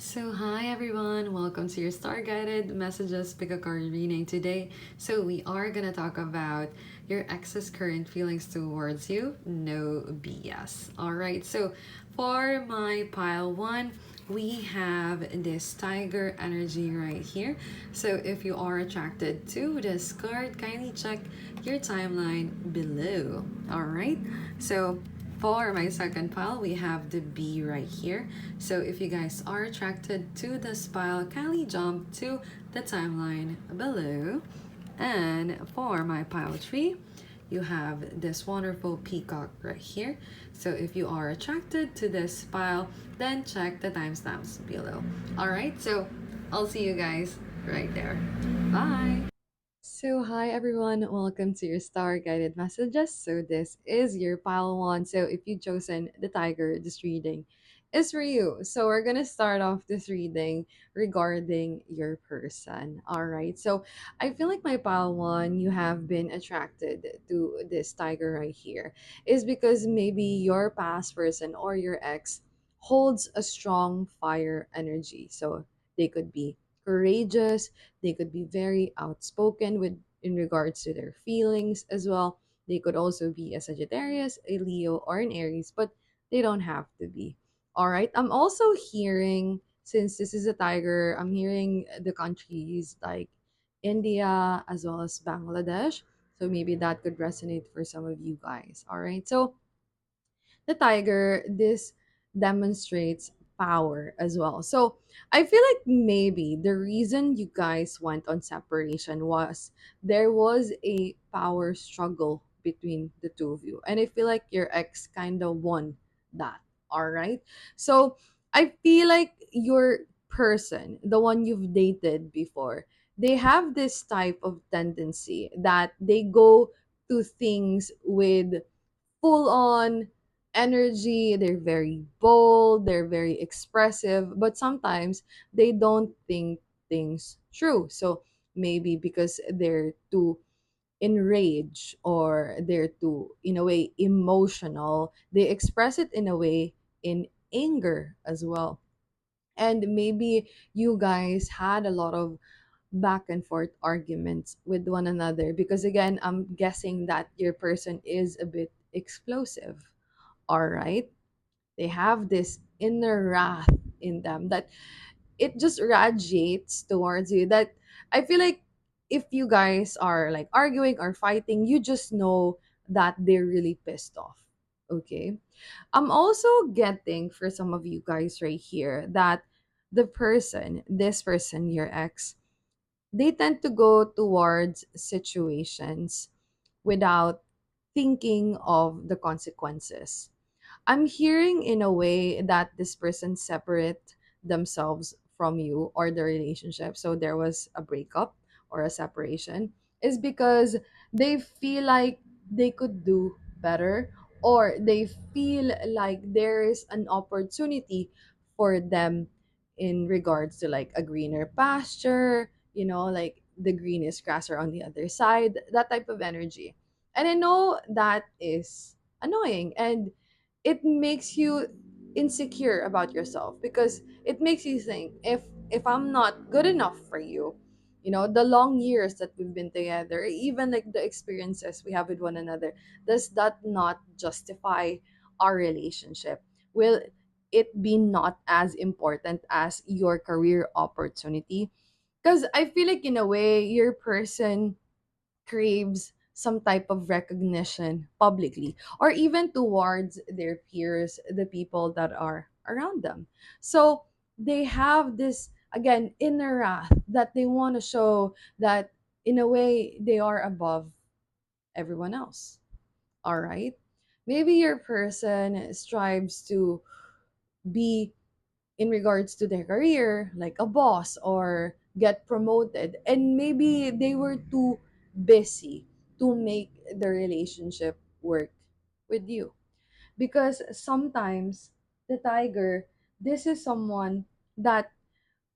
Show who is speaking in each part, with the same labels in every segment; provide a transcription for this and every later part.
Speaker 1: Hi everyone, welcome to your Star Guided Messages Pick a Card reading today. We are gonna talk about your ex's current feelings towards you. No BS. Alright, so for my pile one, we have this tiger energy right here. So, if you are attracted to this card, kindly check your timeline below. Alright, so for my second pile, we have the B right here. So if you guys are attracted to this pile, kindly jump to the timeline below. And for my pile 3, you have this wonderful peacock right here. So if you are attracted to this pile, then check the timestamps below. Alright, so I'll see you guys right there. Bye! Hi everyone, welcome to your Star Guided Messages. This is your pile one. If you've chosen the tiger, this reading is for you. We're gonna start off this reading regarding your person. Alright, so I feel like my pile one, you have been attracted to this tiger right here, is because maybe your past person or your ex holds a strong fire energy. So they could be courageous, they could be very outspoken with in regards to their feelings as well. They could also be a Sagittarius, a Leo, or an Aries, but they don't have to be. All right. I'm also hearing, since this is a tiger, I'm hearing the countries like India as well as Bangladesh. So maybe that could resonate for some of you guys. All right. So the tiger, this demonstrates power as well. So I feel like maybe the reason you guys went on separation was there was a power struggle between the two of you. And I feel like your ex kind of won that. All right. So I feel like your person, the one you've dated before, they have this type of tendency that they go to things with full on energy. They're very bold, they're very expressive, but sometimes they don't think things through. So maybe because they're too enraged or they're too, in a way, emotional, they express it in a way in anger as well. And maybe you guys had a lot of back and forth arguments with one another because again, I'm guessing that your person is a bit explosive. All right, they have this inner wrath in them that it just radiates towards you, that I feel like if you guys are like arguing or fighting, you just know that they're really pissed off. Okay, I'm also getting for some of you guys right here that this person, your ex, they tend to go towards situations without thinking of the consequences. I'm hearing in a way that this person separate themselves from you or the relationship. So there was a breakup or a separation is because they feel like they could do better, or they feel like there is an opportunity for them in regards to like a greener pasture, like the greenest grass are on the other side, that type of energy. And I know that is annoying, and it makes you insecure about yourself because it makes you think, if I'm not good enough for you, the long years that we've been together, even like the experiences we have with one another, does that not justify our relationship? Will it be not as important as your career opportunity? Because I feel like in a way your person craves some type of recognition publicly or even towards their peers, the people that are around them. So they have this, again, inner wrath that they want to show that in a way they are above everyone else. All right. Maybe your person strives to be in regards to their career, like a boss or get promoted. And maybe they were too busy to make the relationship work with you. Because sometimes the tiger, this is someone that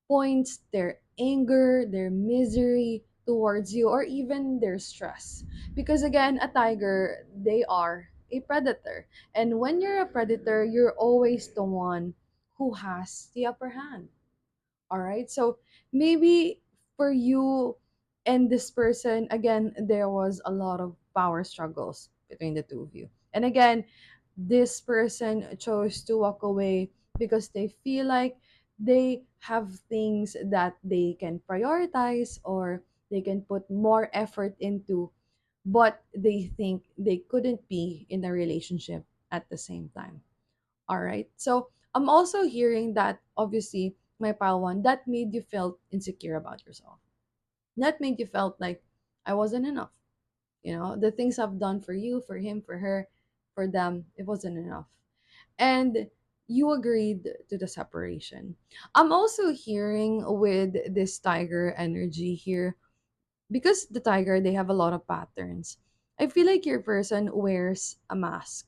Speaker 1: points their anger, their misery towards you, or even their stress. Because again, a tiger, they are a predator. And when you're a predator, you're always the one who has the upper hand.
Speaker 2: All right. So maybe for you and this person, again, there was a lot of power struggles between the two of you. And again, this person chose to walk away because they feel like they have things that they can prioritize or they can put more effort into, but they think they couldn't be in a relationship at the same time. All right. So I'm also hearing that obviously, my pile one, that made you felt insecure about yourself. That made you felt like I wasn't enough. The things I've done for you, for him, for her, for them, it wasn't enough. And you agreed to the separation. I'm also hearing with this tiger energy here, because the tiger, they have a lot of patterns. I feel like your person wears a mask.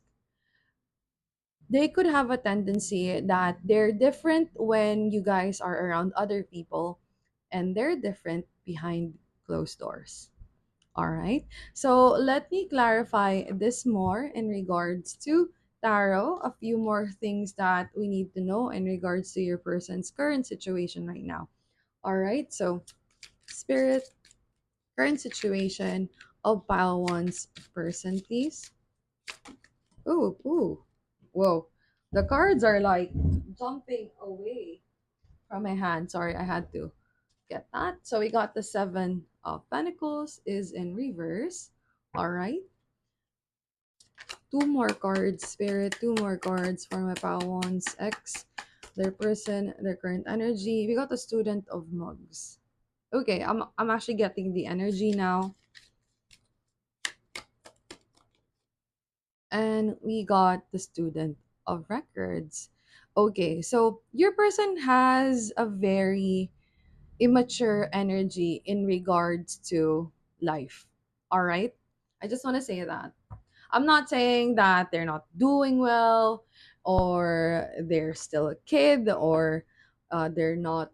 Speaker 2: They could have a tendency that they're different when you guys are around other people, and they're different behind closed doors. All right. So let me clarify this more in regards to tarot, a few more things that we need to know in regards to your person's current situation right now. All right. So, spirit, current situation of pile one's person, please. Ooh, ooh. Whoa. The cards are like jumping away from my hand. Sorry, I had to get that. So we got the Seven of Pentacles is in reverse. All right. Two more cards, Spirit. Two more cards for my Pawons X. Their person, their current energy. We got the Student of Mugs. Okay, I'm actually getting the energy now. And we got the Student of Records. Okay, so your person has a very immature energy in regards to life. All right? I just want to say that. I'm not saying that they're not doing well or they're still a kid or they're not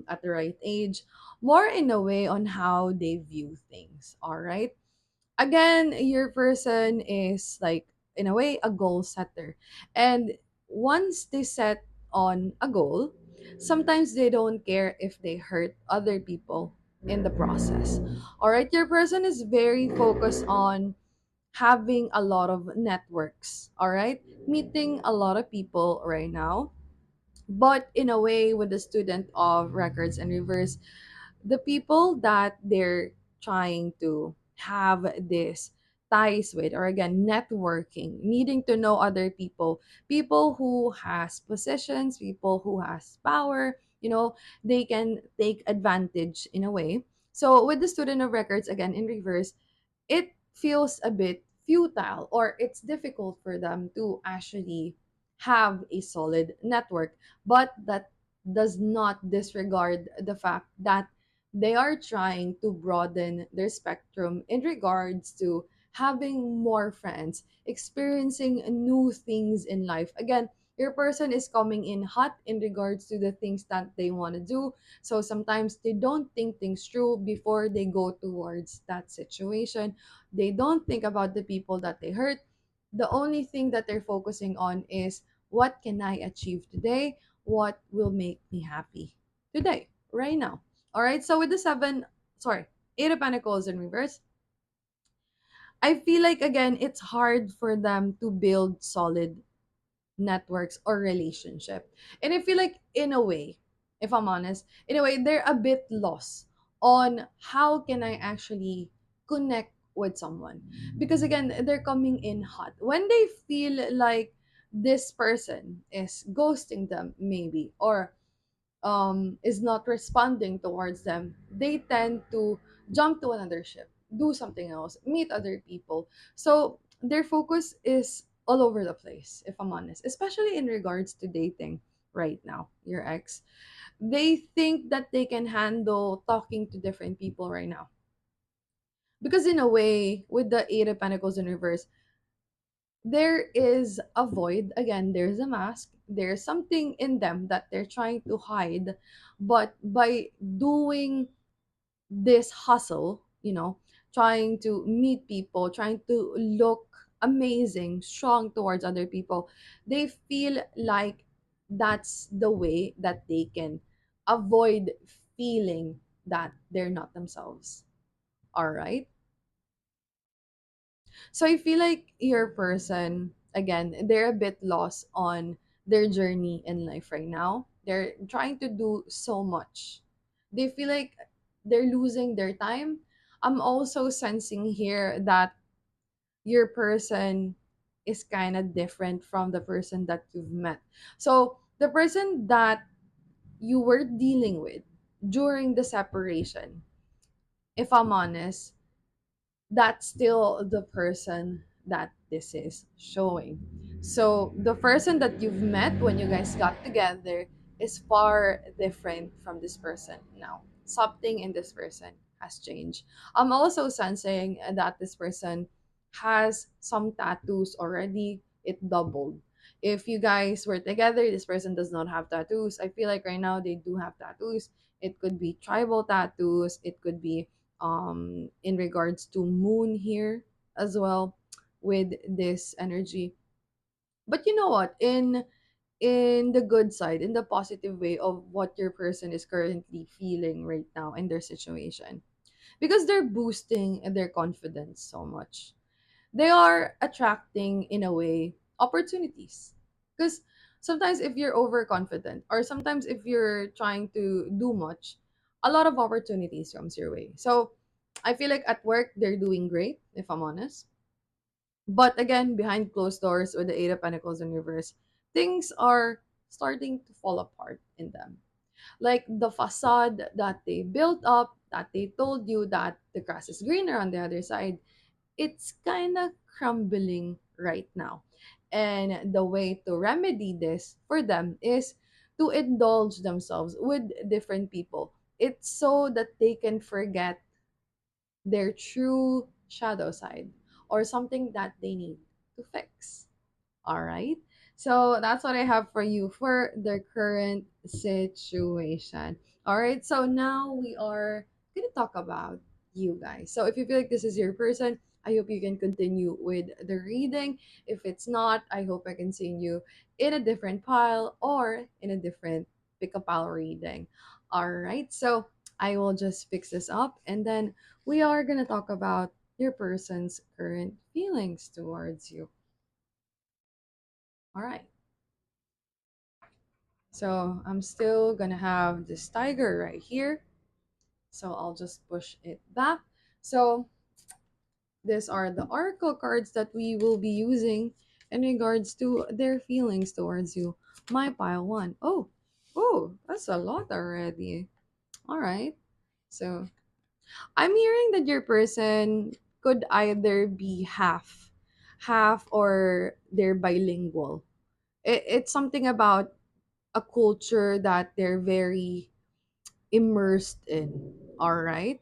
Speaker 2: at the right age. More in a way on how they view things. All right? Again, your person is like, in a way, a goal setter. And once they set on a goal, sometimes they don't care if they hurt other people in the process. All right, your person is very focused on having a lot of networks, all right, meeting a lot of people right now. But in a way, with the Student of Records and reverse, the people that they're trying to have this ties with, or again, networking, needing to know other people, people who has positions, people who has power, they can take advantage in a way. So with the Student of Records, again, in reverse, it feels a bit futile, or it's difficult for them to actually have a solid network. But that does not disregard the fact that they are trying to broaden their spectrum in regards to having more friends, experiencing new things in life. Again, your person is coming in hot in regards to the things that they want to do. So sometimes they don't think things through before they go towards that situation. They don't think about the people that they hurt. The only thing that they're focusing on is, what can I achieve today? What will make me happy today, right now? All right. So with the Eight of Pentacles in reverse, I feel like again it's hard for them to build solid networks or relationship. And I feel like in a way, if I'm honest, in a way they're a bit lost on how can I actually connect with someone. Because again, they're coming in hot. When they feel like this person is ghosting them maybe, or is not responding towards them, they tend to jump to another ship, do something else, meet other people. So their focus is all over the place, if I'm honest, especially in regards to dating right now, your ex. They think that they can handle talking to different people right now. Because in a way, with the Eight of Pentacles in reverse, there is a void. Again, there's a mask. There's something in them that they're trying to hide. But by doing this hustle, trying to meet people, trying to look amazing, strong towards other people, they feel like that's the way that they can avoid feeling that they're not themselves. All right. So I feel like your person, again, they're a bit lost on their journey in life right now. They're trying to do so much. They feel like they're losing their time. I'm also sensing here that your person is kind of different from the person that you've met. So the person that you were dealing with during the separation, if I'm honest, that's still the person that this is showing. So the person that you've met when you guys got together is far different from this person now. Something in this person has changed. I'm also sensing that this person has some tattoos already. It doubled. If you guys were together, this person does not have tattoos. I feel like right now they do have tattoos. It could be tribal tattoos. It could be in regards to moon here as well with this energy. But you know what, in the good side, in the positive way of what your person is currently feeling right now in their situation, because they're boosting their confidence so much, they are attracting in a way opportunities. Because sometimes if you're overconfident, or sometimes if you're trying to do much, a lot of opportunities comes your way. So I feel like at work they're doing great, if I'm honest. But again, behind closed doors with the Eight of Pentacles in reverse, things are starting to fall apart in them. Like the facade that they built up, that they told you that the grass is greener on the other side, it's kind of crumbling right now. And the way to remedy this for them is to indulge themselves with different people. It's so that they can forget their true shadow side, or something that they need to fix. All right. So that's what I have for you for the current situation. All right. So now we are going to talk about you guys. So if you feel like this is your person, I hope you can continue with the reading. If it's not, I hope I can see you in a different pile or in a different pick a pile reading. All right. So I will just fix this up, and then we are going to talk about your person's current feelings towards you. All right. So I'm still gonna have this tiger right here. So I'll just push it back. So these are the oracle cards that we will be using in regards to their feelings towards you. My pile one. Oh, that's a lot already. All right. So I'm hearing that your person could either be half, or they're bilingual. It's something about a culture that they're very immersed in. All right.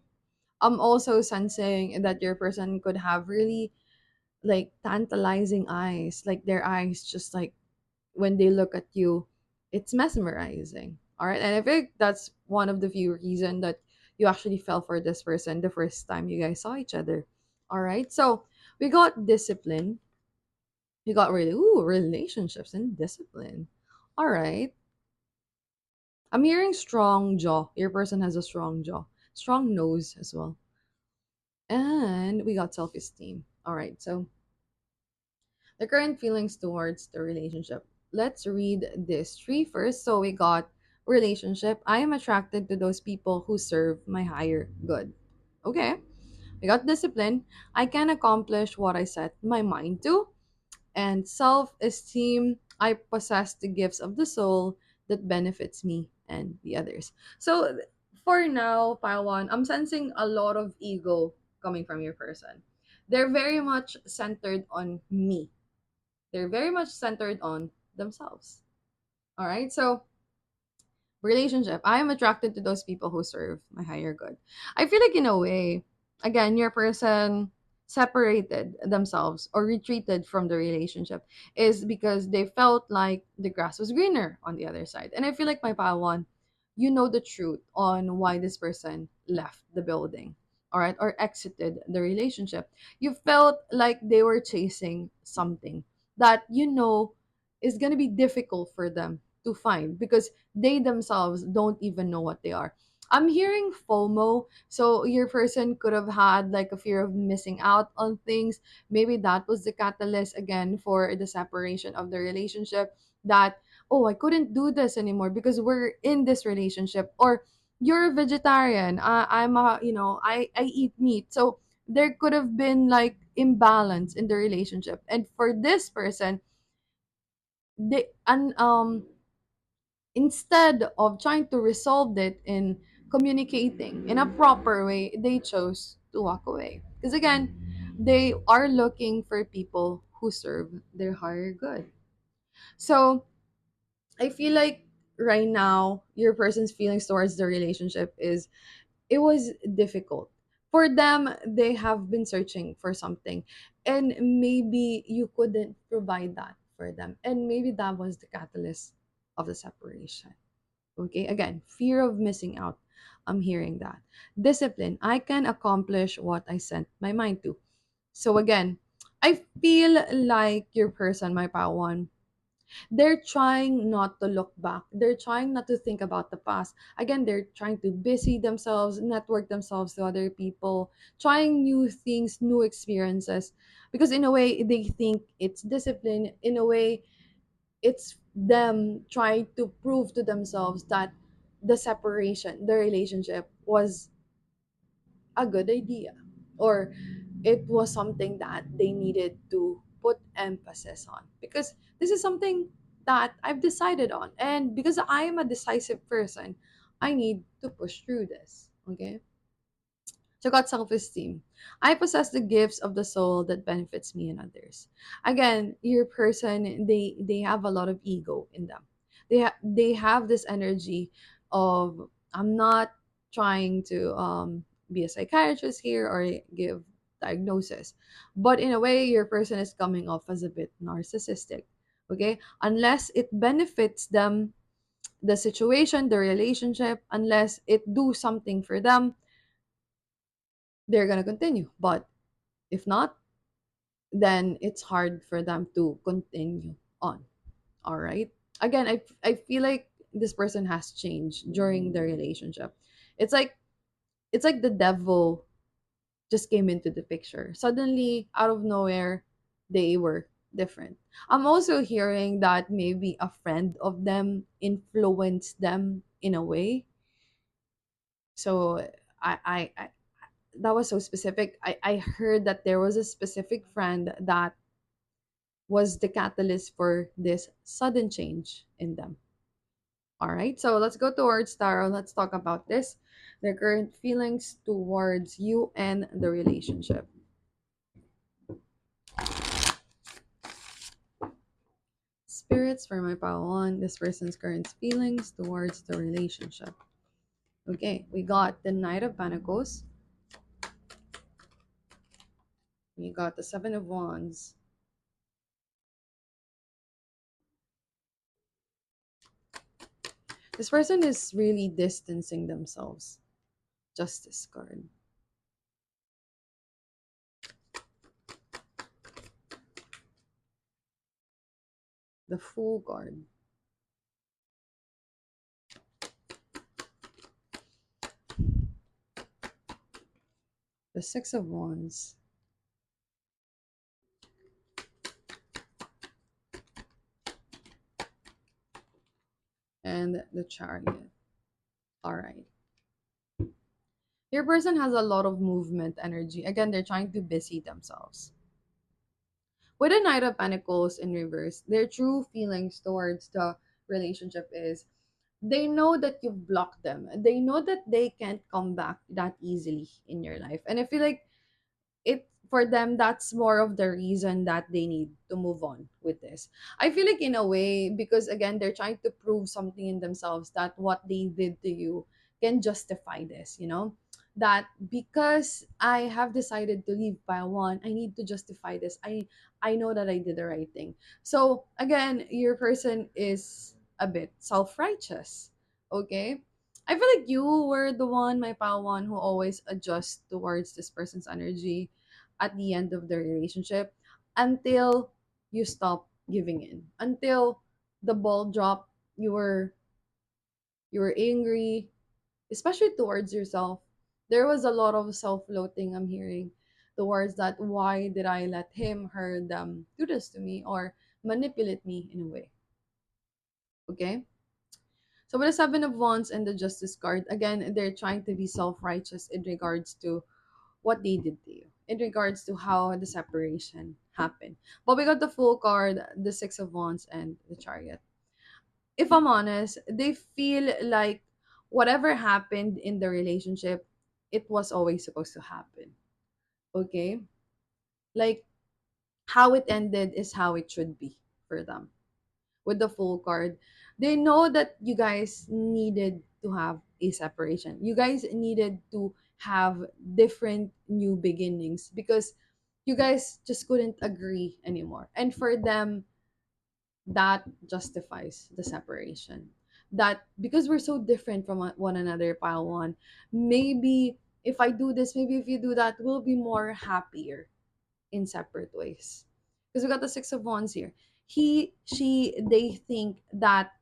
Speaker 2: I'm also sensing that your person could have really like tantalizing eyes, like their eyes just like when they look at you, it's mesmerizing. All right. And I think that's one of the few reason that you actually fell for this person the first time you guys saw each other. All right. So we got discipline. We got really relationships and discipline. All right. I'm hearing strong jaw. Your person has a strong jaw, strong nose as well. And we got self esteem. All right. So the current feelings towards the relationship. Let's read this tree first. So we got relationship. I am attracted to those people who serve my higher good. Okay. We got discipline. I can accomplish what I set my mind to. And self esteem, I possess the gifts of the soul that benefits me and the others. So for now, pile one, I'm sensing a lot of ego coming from your person. They're very much centered on me. They're very much centered on themselves. All right. So relationship, I am attracted to those people who serve my higher good. I feel like in a way, again, your person separated themselves or retreated from the relationship is because they felt like the grass was greener on the other side. And I feel like my pile one, you know the truth on why this person left the building, all right, or exited the relationship. You felt like they were chasing something that you know is going to be difficult for them to find because they themselves don't even know what they are. I'm hearing FOMO. So your person could have had like a fear of missing out on things. Maybe that was the catalyst again for the separation of the relationship, that, oh, I couldn't do this anymore because we're in this relationship. Or you're a vegetarian. I'm a, I eat meat. So there could have been like imbalance in the relationship. And for this person, they and instead of trying to resolve it in communicating in a proper way, they chose to walk away. Because again, they are looking for people who serve their higher good. So I feel like right now, your person's feelings towards the relationship is, it was difficult. For them, they have been searching for something, and maybe you couldn't provide that for them. And maybe that was the catalyst of the separation. Okay, again, fear of missing out. I'm hearing that. Discipline. I can accomplish what I sent my mind to. So again, I feel like your person, my one, they're trying not to look back. They're trying not to think about the past. Again, they're trying to busy themselves, network themselves to other people, trying new things, new experiences. Because in a way, they think it's discipline. In a way, it's them trying to prove to themselves that the separation, the relationship was a good idea, or it was something that they needed to put emphasis on, because this is something that I've decided on, and because I am a decisive person, I need to push through this. Okay. So got self-esteem. I possess the gifts of the soul that benefits me and others. Again, your person, they have a lot of ego in them. They have this energy of, I'm not trying to be a psychiatrist here or give diagnosis, but in a way, your person is coming off as a bit narcissistic. Okay, unless it benefits them, the situation, the relationship, unless it do something for them, they're gonna continue. But if not, then it's hard for them to continue on. All right. Again, I feel like this person has changed during the relationship. It's like it's like the devil just came into the picture. Suddenly, out of nowhere, they were different. I'm also hearing that maybe a friend of them influenced them in a way. So I that was so specific. I heard that there was a specific friend that was the catalyst for this sudden change in them. All right, so let's go towards Taro. Let's talk about this. Their current feelings towards you and the relationship. Spirits for my pile one, this person's current feelings towards the relationship. Okay, we got the Knight of Pentacles. We got the Seven of Wands. This person is really distancing themselves. Justice card. The Fool card. The Six of Wands. And the Chariot. All right. Your person has a lot of movement energy. Again, they're trying to busy themselves. With a Knight of Pentacles in reverse, their true feelings towards the relationship is, they know that you've blocked them. They know that they can't come back that easily in your life. And I feel like it, for them, that's more of the reason that they need to move on with this. I feel like in a way, because again, they're trying to prove something in themselves, that what they did to you can justify this, that because I have decided to leave by one, I need to justify this. I know that I did the right thing. So again, your person is a bit self-righteous. Okay, I feel like you were the one, my pal one, who always adjusts towards this person's energy at the end of the relationship, until you stop giving in, until the ball drop. you were you were angry, especially towards yourself. There was a lot of self-loathing I'm hearing towards that. Why did I let him, her, them do this to me or manipulate me in a way? Okay. So with the Seven of Wands and the Justice card, again, they're trying to be self-righteous in regards to what they did to you, in regards to how the separation happened. But we got the full card, the Six of Wands and the Chariot. If I'm honest, they feel like whatever happened in the relationship, it was always supposed to happen. Okay? Like how it ended is how it should be for them. With the full card, they know that you guys needed to have a separation. You guys needed to have different new beginnings because you guys just couldn't agree anymore. And for them, that justifies the separation. That because we're so different from one another, pile one, maybe if I do this, maybe if you do that, we'll be more happier in separate ways. Because we got the Six of Wands here. He, she, they think that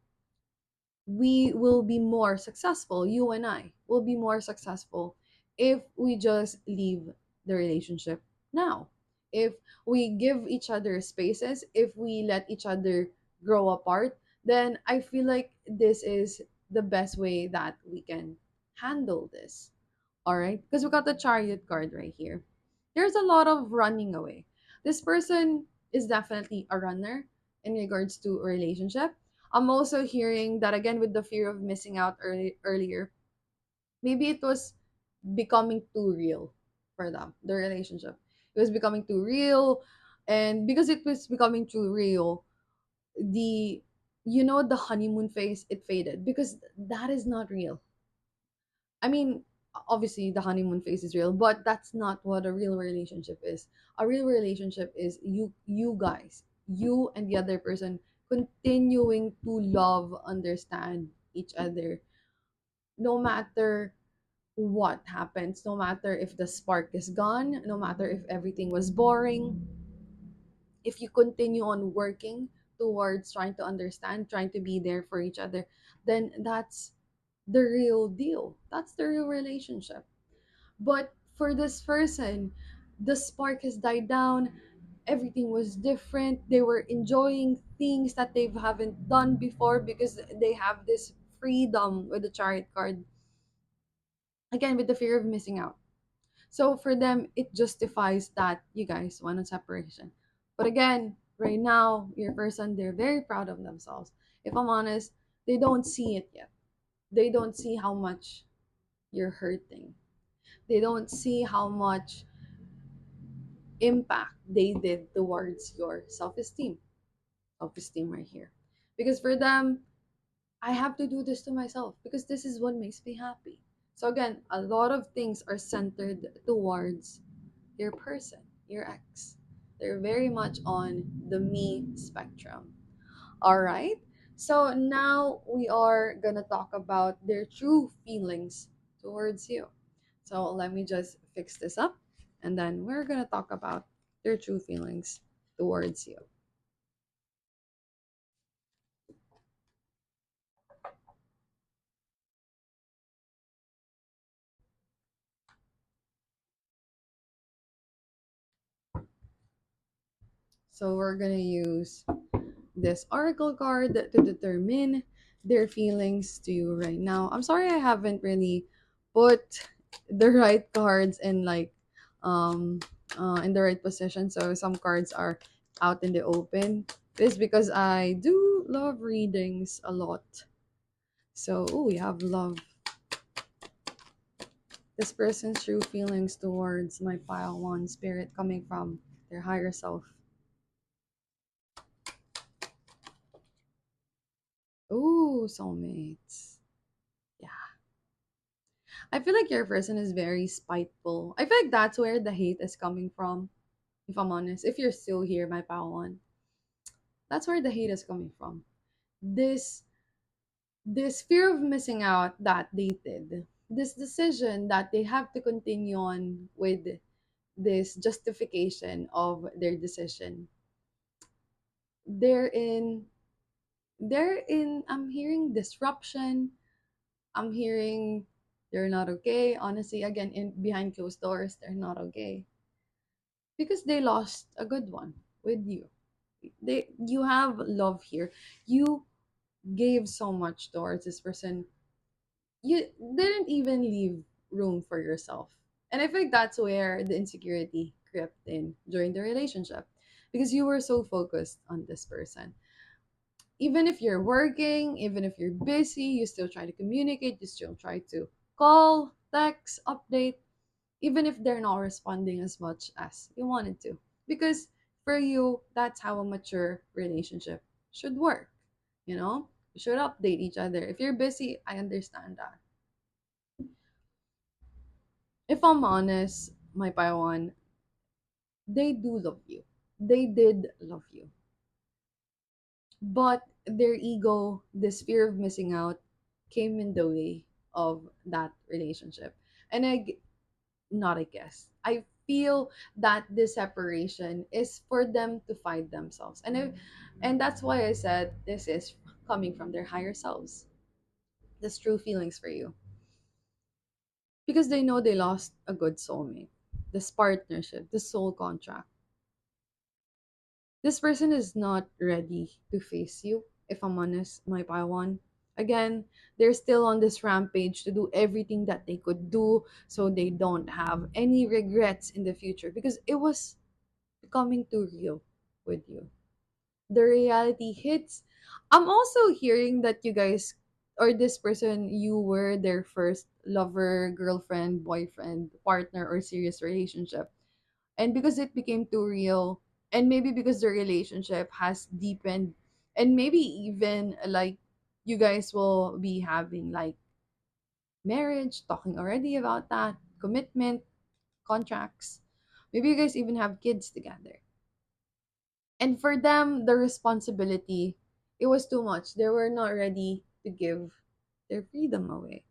Speaker 2: we will be more successful, you and I will be more successful if we just leave the relationship now. If we give each other spaces, if we let each other grow apart, then I feel like this is the best way that we can handle this. All right? Because we got the Chariot card right here. There's a lot of running away. This person is definitely a runner in regards to a relationship. I'm also hearing that again with the fear of missing out earlier. Maybe it was becoming too real for them, the relationship. It was becoming too real. And because it was becoming too real, the the honeymoon phase, it faded because that is not real. I mean, obviously the honeymoon phase is real, but that's not what a real relationship is. A real relationship is you guys, you and the other person continuing to love, understand each other no matter what happens, no matter if the spark is gone, no matter if everything was boring. If you continue on working towards trying to understand, trying to be there for each other, then that's the real deal. That's the real relationship. But for this person, the spark has died down. Everything was different. They were enjoying things that they haven't done before because they have this freedom with the Chariot card. Again, with the fear of missing out. So for them, it justifies that you guys want a separation. But again, right now, your person, they're very proud of themselves. If I'm honest, they don't see it yet. They don't see how much you're hurting. They don't see how much impact they did towards your self-esteem. Self-esteem right here. Because for them, I have to do this to myself because this is what makes me happy. So again, a lot of things are centered towards your person, your ex. They're very much on the me spectrum. All right. So now we are going to talk about their true feelings towards you. So let me just fix this up and then we're going to talk about their true feelings towards you. So we're going to use this oracle card to determine their feelings to you right now. I'm sorry I haven't really put the right cards um in the right position. So some cards are out in the open. This is because I do love readings a lot. So we have love. This person's true feelings towards my pile one spirit coming from their higher self. Ooh, soulmates. Yeah. I feel like your person is very spiteful. I feel like that's where the hate is coming from, if I'm honest. If you're still here, my pal one, that's where the hate is coming from. This this fear of missing out that they did. This decision that they have to continue on with this justification of their decision. Therein I'm hearing disruption. I'm hearing they're not okay. Honestly, again, in behind closed doors, they're not okay because they lost a good one with you. You have love here. You gave so much towards this person. You didn't even leave room for yourself. And I think that's where the insecurity crept in during the relationship because you were so focused on this person. Even if you're working, even if you're busy, you still try to communicate, you still try to call, text, update, even if they're not responding as much as you wanted to. Because for you, that's how a mature relationship should work. You know, you should update each other. If you're busy, I understand that. If I'm honest, my Paiwan, they do love you. They did love you. But their ego, this fear of missing out, came in the way of that relationship. And not I guess. I feel that this separation is for them to find themselves. And that's why I said this is coming from their higher selves. This true feelings for you. Because they know they lost a good soulmate. This partnership, this soul contract. This person is not ready to face you, if I'm honest, my Paiwan. Again, they're still on this rampage to do everything that they could do so they don't have any regrets in the future because it was becoming too real with you. The reality hits. I'm also hearing that you guys or this person, you were their first lover, girlfriend, boyfriend, partner, or serious relationship. And because it became too real, and maybe because the relationship has deepened, and maybe even like you guys will be having like marriage, talking already about that, commitment, contracts. Maybe you guys even have kids together. And for them, the responsibility, it was too much. They were not ready to give their freedom away.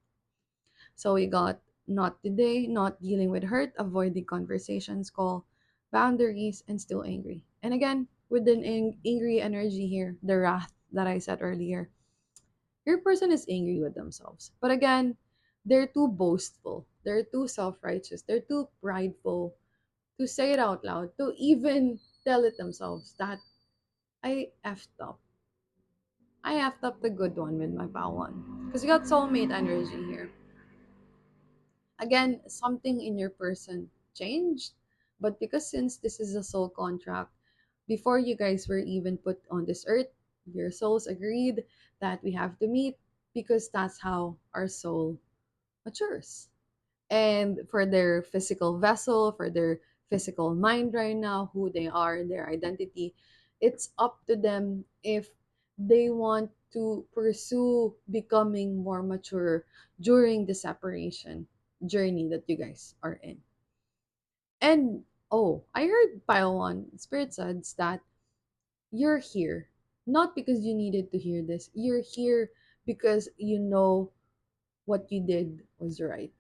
Speaker 2: So we got not today, not dealing with hurt, avoiding conversations, call boundaries, and still angry. And again, with an angry energy here, the wrath that I said earlier, your person is angry with themselves. But again, they're too boastful, they're too self righteous, they're too prideful to say it out loud, to even tell it themselves that I effed up. I effed up the good one with my bow one. Because you got soulmate energy here. Again, something in your person changed. But because since this is a soul contract, before you guys were even put on this earth, your souls agreed that we have to meet because that's how our soul matures. And for their physical vessel, for their physical mind right now, who they are, their identity, it's up to them if they want to pursue becoming more mature during the separation journey that you guys are in. And oh, I heard Pile One Spirit says that you're here not because you needed to hear this. You're here because you know what you did was right,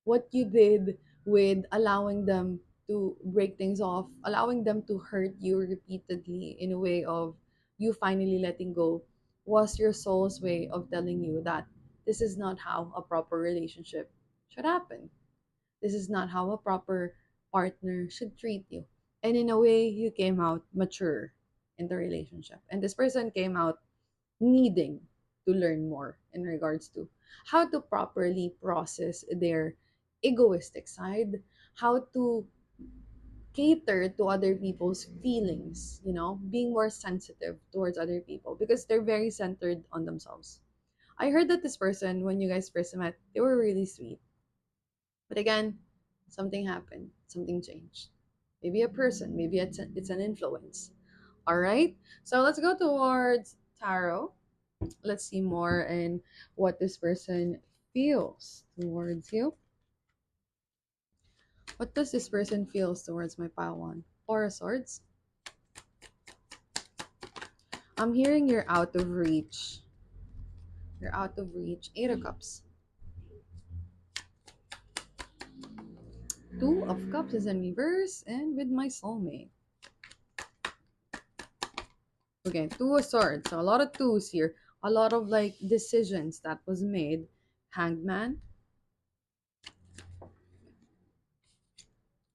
Speaker 2: what you did with allowing them to break things off, allowing them to hurt you repeatedly in a way of you finally letting go was your soul's way of telling you that this is not how a proper relationship should happen. This is not how a proper partner should treat you. And in a way, you came out mature in the relationship. And this person came out needing to learn more in regards to how to properly process their egoistic side, how to cater to other people's feelings, being more sensitive towards other people because they're very centered on themselves. I heard that this person, when you guys first met, they were really sweet. But again, something happened, something changed. Maybe a person, maybe it's an influence. All right, so let's go towards tarot. Let's see more and what this person feels towards you. What does this person feels towards my pile one? Four of Swords. I'm hearing you're out of reach. You're out of reach. Eight of Cups. Two of Cups is in reverse and with my soulmate. Okay, two of swords. So a lot of twos here. A lot of like decisions that was made. Hangman.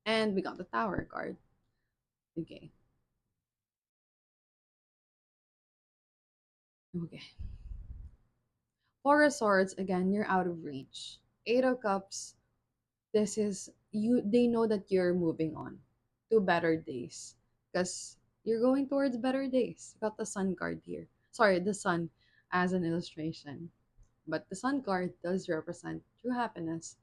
Speaker 2: And we got the tower card. Okay. Okay. Four of swords, again, you're out of reach. Eight of cups, this is you, they know that you're moving on to better days. Because you're going towards better days. Got the sun card here. Sorry, the sun as an illustration. But the sun card does represent true happiness.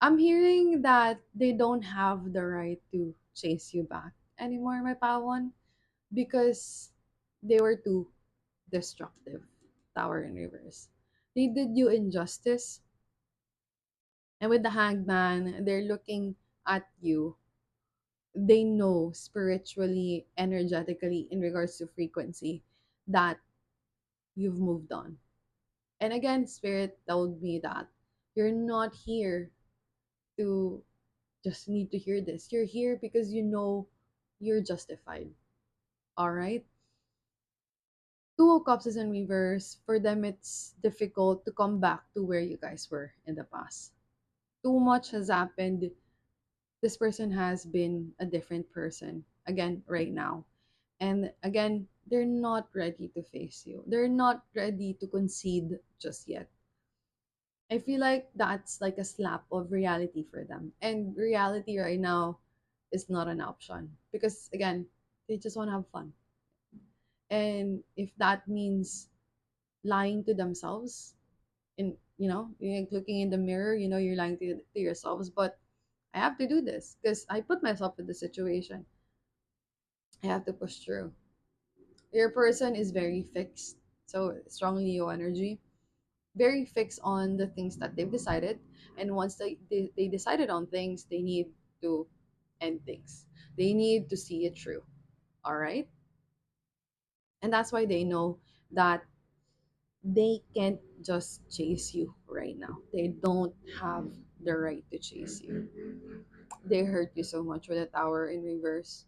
Speaker 2: I'm hearing that they don't have the right to chase you back anymore, my Pawan, because they were too destructive. Tower in reverse. They did you injustice. And with the hangman, they're looking at you. They know spiritually, energetically, in regards to frequency, that you've moved on. And again, spirit told me that you're not here to just need to hear this. You're here because you know you're justified. All right. Two of Cups is in reverse. For them, it's difficult to come back to where you guys were in the past. Too much has happened. This person has been a different person again right now. And again, they're not ready to face you. They're not ready to concede just yet. I feel like that's like a slap of reality for them. And reality right now is not an option because again, they just want to have fun. And if that means lying to themselves, in you're like looking in the mirror, you're lying to yourselves, but I have to do this because I put myself in the situation. I have to push through. Your person is very fixed, so strong Leo energy, very fixed on the things that they've decided. And once they decided on things, they need to end things. They need to see it through. All right. And that's why they know that they can't just chase you right now. They don't have the right to chase you. They hurt you so much with the tower in reverse.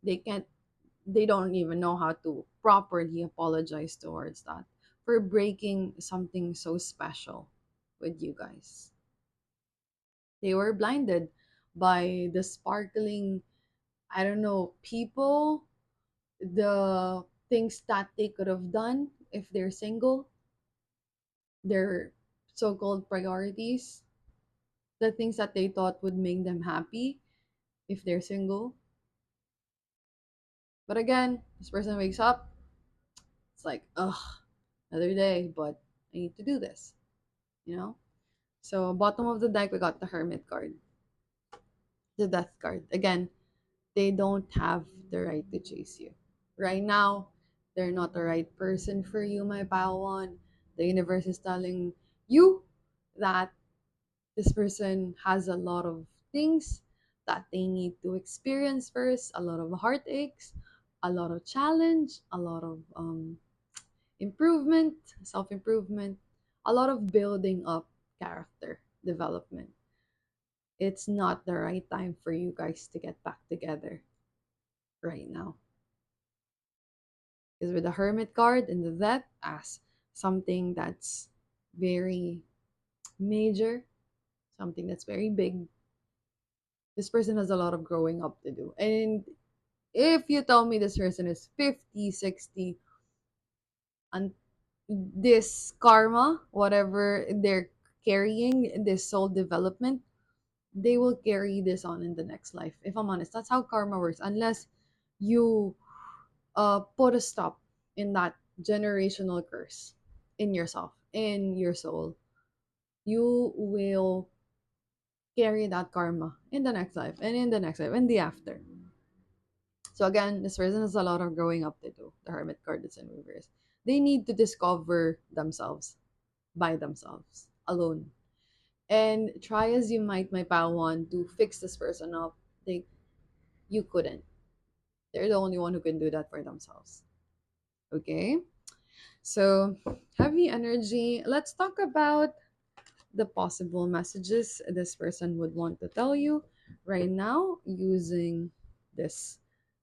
Speaker 2: They can't, they don't even know how to properly apologize towards that for breaking something so special with you guys. They were blinded by the sparkling, I don't know, people, the things that they could have done if they're single, their so called priorities, the things that they thought would make them happy if they're single. But again, this person wakes up, it's like, ugh, another day, but I need to do this, you know? So, bottom of the deck, we got the Hermit card, the Death card. Again, they don't have the right to chase you. Right now, they're not the right person for you, my Padawan. The universe is telling you that this person has a lot of things that they need to experience first, a lot of heartaches, a lot of challenge, a lot of improvement, self improvement, a lot of building up character development. It's not the right time for you guys to get back together right now. Because with the Hermit card and the Death as something that's very major, something that's very big, this person has a lot of growing up to do. And if you tell me this person is 50, 60, and this karma, whatever they're carrying, this soul development, they will carry this on in the next life. If I'm honest, that's how karma works. Unless you put a stop in that generational curse in yourself, in your soul, you will carry that karma in the next life and in the next life and the after. So again, this person has a lot of growing up to do. The Hermit card is in reverse. They need to discover themselves by themselves, alone. And try as you might, my Padawan, to fix this person up, they you couldn't. They're the only one who can do that for themselves. Okay? So heavy energy. Let's talk about the possible messages this person would want to tell you right now using this.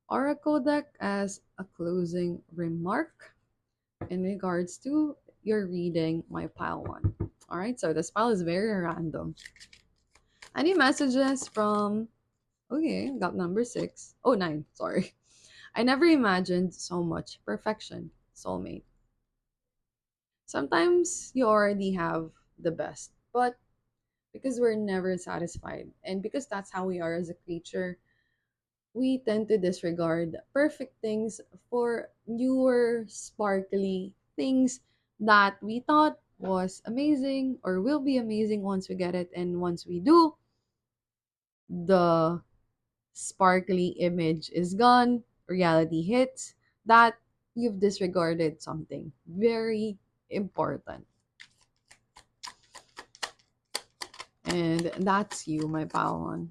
Speaker 2: oracle deck as a closing remark in regards to your reading, my pile one. All right, so this pile is very random. Any messages from, okay, got number six. Oh, nine, sorry. I never imagined so much perfection, soulmate. Sometimes you already have the best, but because we're never satisfied, and because that's how we are as a creature, we tend to disregard perfect things for newer, sparkly things that we thought was amazing or will be amazing once we get it. And once we do, the sparkly image is gone, reality hits that you've disregarded something very important. And that's you, my Pawan.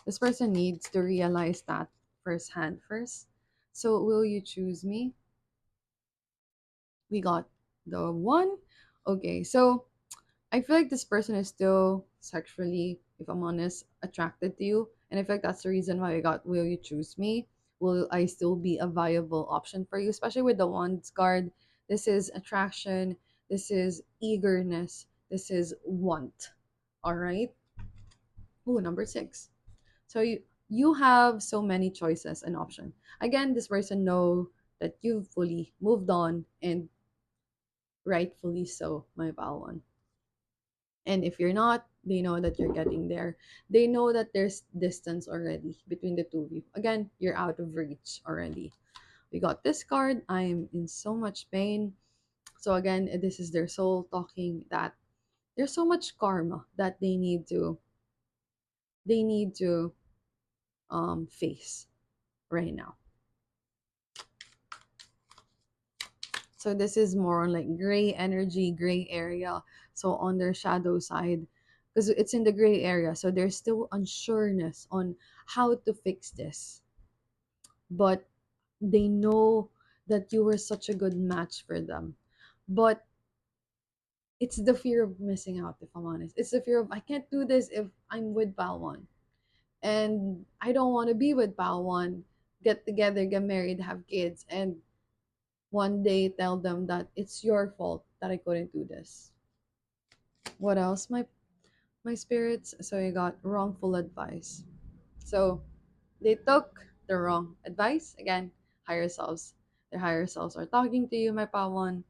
Speaker 2: This person needs to realize that firsthand first. So, will you choose me? We got the one. Okay, so I feel like this person is still sexually, if I'm honest, attracted to you. And I feel like that's the reason why I got will you choose me? Will I still be a viable option for you? Especially with the wands card. This is attraction. This is eagerness. This is want. All right. Ooh, number six. So you have so many choices and options. Again, this person know that you've fully moved on, and rightfully so, my Pawan. And if you're not, they know that you're getting there. They know that there's distance already between the two of you. Again, you're out of reach already. We got this card. I'm in so much pain. So again, this is their soul talking that there's so much karma that they need to face right now. So this is more on like gray energy, gray area. So on their shadow side, because it's in the gray area, so there's still unsureness on how to fix this. But they know that you were such a good match for them. But it's the fear of missing out, if I'm honest. It's the fear of I can't do this if I'm with Palwan. And I don't want to be with Palwan, get together, get married, have kids, and one day tell them that it's your fault that I couldn't do this. What else, my spirits? So you got wrongful advice. So they took the wrong advice. Again, higher selves. Their higher selves are talking to you, my pawan.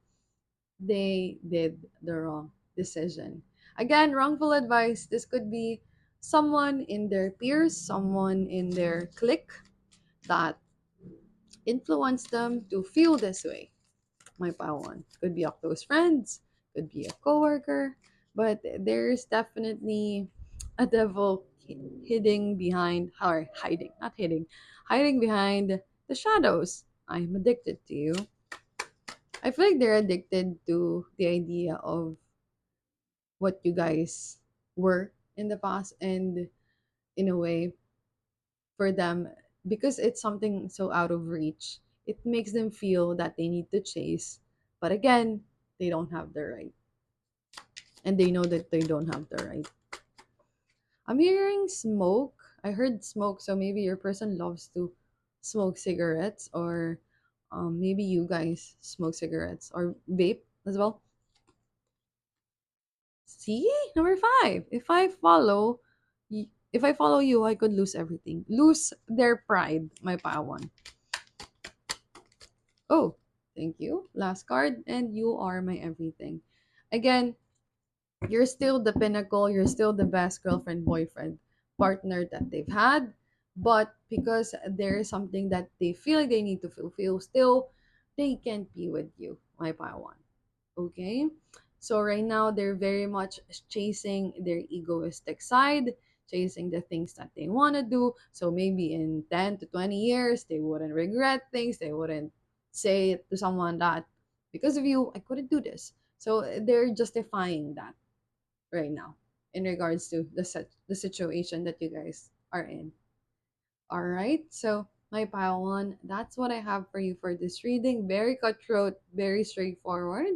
Speaker 2: They did the wrong decision. Again, wrongful advice. This could be someone in their peers, someone in their clique that influenced them to feel this way. My pawan. Could be a close friends, could be a coworker, but there's definitely a devil hiding behind, or hiding, not hiding, hiding behind the shadows. I'm addicted to you. I feel like they're addicted to the idea of what you guys were in the past, and in a way, for them, because it's something so out of reach, it makes them feel that they need to chase. But again, they don't have the right. And they know that they don't have the right. I'm hearing smoke. I heard smoke, so maybe your person loves to smoke cigarettes, or maybe you guys smoke cigarettes or vape as well. See, number five. If I follow you, I could lose everything. Lose their pride, my pawan. Oh, thank you. Last card, and you are my everything. Again, you're still the pinnacle, you're still the best girlfriend, boyfriend, partner that they've had. But because there is something that they feel like they need to fulfill still, they can't be with you, my Paiwan. Okay? So right now they're very much chasing their egoistic side, chasing the things that they want to do. So maybe in 10 to 20 years, they wouldn't regret things. They wouldn't say to someone that because of you, I couldn't do this. So they're justifying that right now in regards to the situation that you guys are in. All right. So my pile one, that's what I have for you for this reading. Very cutthroat, very straightforward.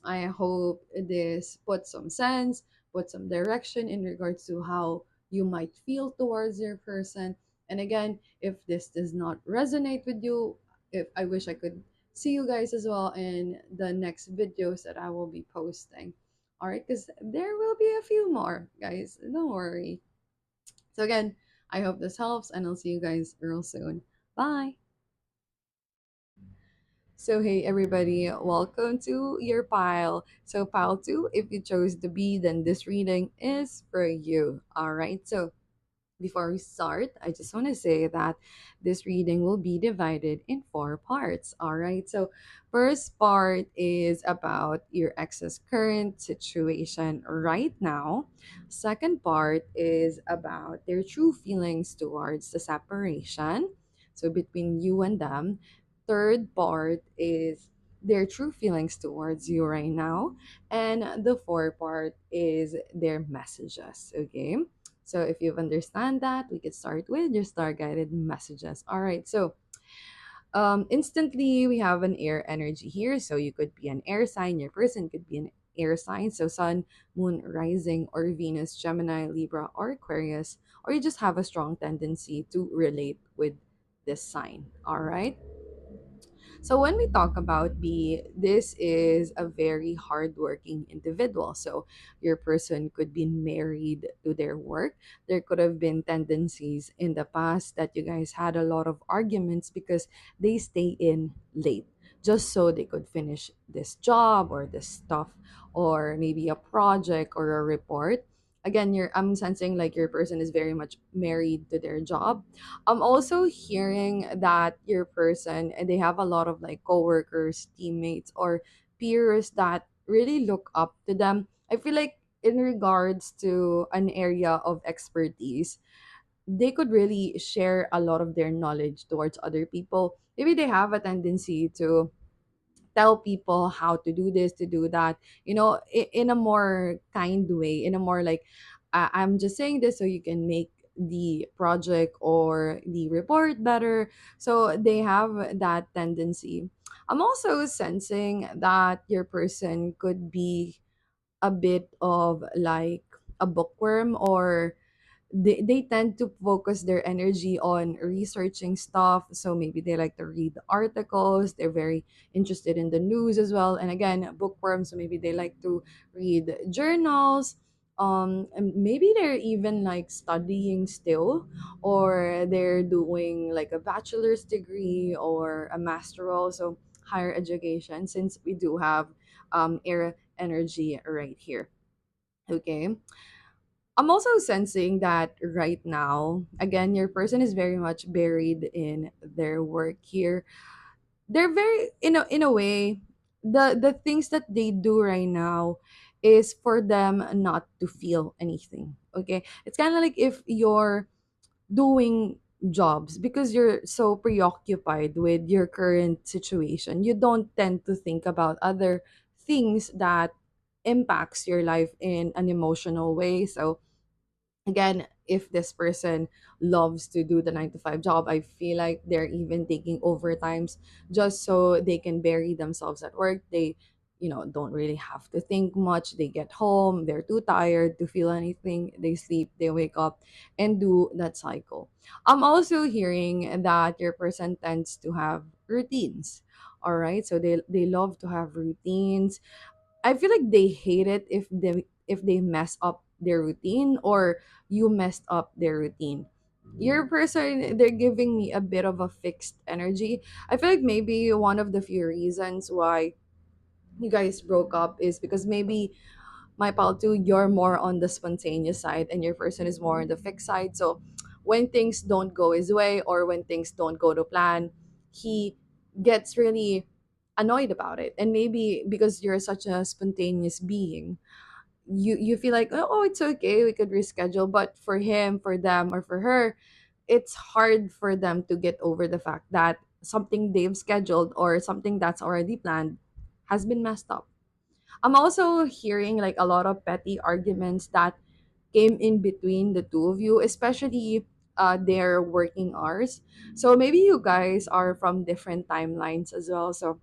Speaker 2: I hope this puts some sense, put some direction in regards to how you might feel towards your person. And again, if this does not resonate with you, if I wish I could see you guys as well in the next videos that I will be posting. All right, because there will be a few more, guys. Don't worry. So again, I hope this helps, and I'll see you guys real soon. Bye. So hey everybody, welcome to your pile. So pile 2, if you chose to be, then this reading is for you. All right. So before we start, I just want to say that this reading will be divided in 4 parts. All right. So, first part is about your ex's current situation right now. Second part is about their true feelings towards the separation. So, between you and them. Third part is their true feelings towards you right now. And the fourth part is their messages. Okay. So if you've understand that, we could start with your star guided messages. All right. So instantly we have an air energy here. So you could be an air sign. Your person could be an air sign. So sun, moon, rising, or Venus, Gemini, Libra, or Aquarius. Or you just have a strong tendency to relate with this sign. All right. So when we talk about B, this is a very hardworking individual. So your person could be married to their work. There could have been tendencies in the past that you guys had a lot of arguments because they stay in late just so they could finish this job or this stuff or maybe a project or a report. Again, I'm sensing like your person is very much married to their job. I'm also hearing that your person and they have a lot of like coworkers, teammates, or peers that really look up to them. I feel like in regards to an area of expertise, they could really share a lot of their knowledge towards other people. Maybe they have a tendency to tell people how to do this, to do that, in a more kind way, in a more like, I'm just saying this so you can make the project or the report better. So they have that tendency. I'm also sensing that your person could be a bit of like a bookworm, or they tend to focus their energy on researching stuff. So maybe they like to read articles, they're very interested in the news as well. And again, bookworms, so maybe they like to read journals. And maybe they're even like studying still, or they're doing like a bachelor's degree or a master also higher education, since we do have air energy right here. Okay. I'm also sensing that right now, again, your person is very much buried in their work here. They're very, in a way, the things that they do right now is for them not to feel anything. Okay, it's kind of like if you're doing jobs because you're so preoccupied with your current situation, you don't tend to think about other things that impacts your life in an emotional way. So again, if this person loves to do the 9 to 5 job, I feel like they're even taking overtimes just so they can bury themselves at work. They, don't really have to think much. They get home, they're too tired to feel anything, they sleep, they wake up and do that cycle. I'm also hearing that your person tends to have routines. All right, so they love to have routines. I feel like they hate it if they mess up their routine, or you messed up their routine. Your person, they're giving me a bit of a fixed energy. I feel like maybe one of the few reasons why you guys broke up is because maybe my pal too, you're more on the spontaneous side and your person is more on the fixed side. So when things don't go his way or when things don't go to plan, he gets really annoyed about it. And maybe because you're such a spontaneous being, you feel like, oh, it's okay, we could reschedule. But for him, for them, or for her, it's hard for them to get over the fact that something they've scheduled or something that's already planned has been messed up. I'm also hearing like a lot of petty arguments that came in between the two of you, especially their working hours. So maybe you guys are from different timelines as well. So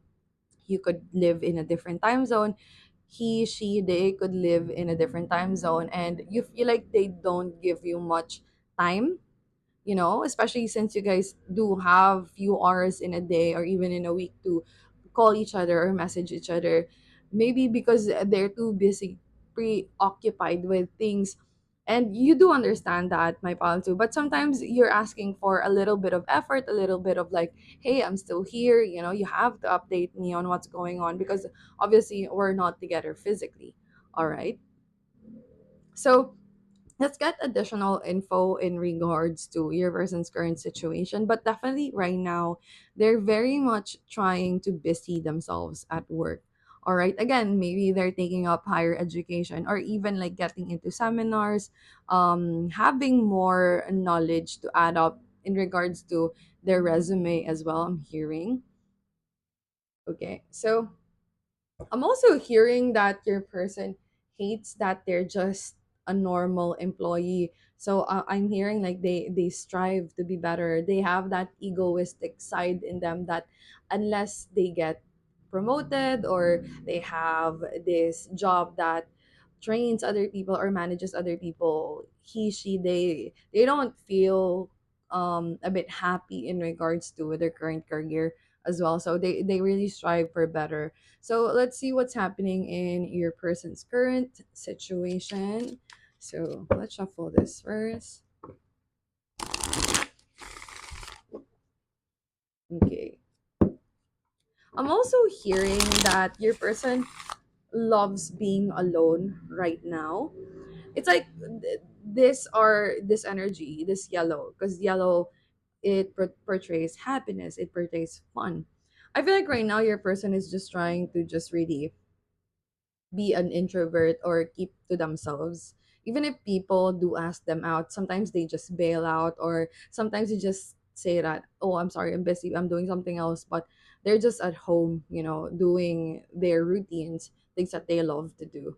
Speaker 2: you could live in a different time zone. He, she, they could live in a different time zone, and you feel like they don't give you much time especially since you guys do have few hours in a day or even in a week to call each other or message each other. Maybe because they're too busy, preoccupied with things. And you do understand that, my pal, too. But sometimes you're asking for a little bit of effort, a little bit of like, hey, I'm still here. You have to update me on what's going on because obviously we're not together physically. All right. So let's get additional info in regards to your person's current situation. But definitely right now, they're very much trying to busy themselves at work. All right. Again, maybe they're taking up higher education or even like getting into seminars, having more knowledge to add up in regards to their resume as well. I'm hearing. Okay. So I'm also hearing that your person hates that they're just a normal employee. So I'm hearing like they strive to be better. They have that egoistic side in them that unless they get promoted or they have this job that trains other people or manages other people, they don't feel a bit happy in regards to their current career as well. So they really strive for better. So let's see what's happening in your person's current situation. So let's shuffle this first. Okay. I'm also hearing that your person loves being alone right now. It's like this energy, this yellow, because yellow, it portrays happiness, it portrays fun. I feel like right now your person is just trying to just really be an introvert or keep to themselves. Even if people do ask them out, sometimes they just bail out, or sometimes they just say that, oh, I'm sorry, I'm busy, I'm doing something else, but they're just at home, doing their routines, things that they love to do.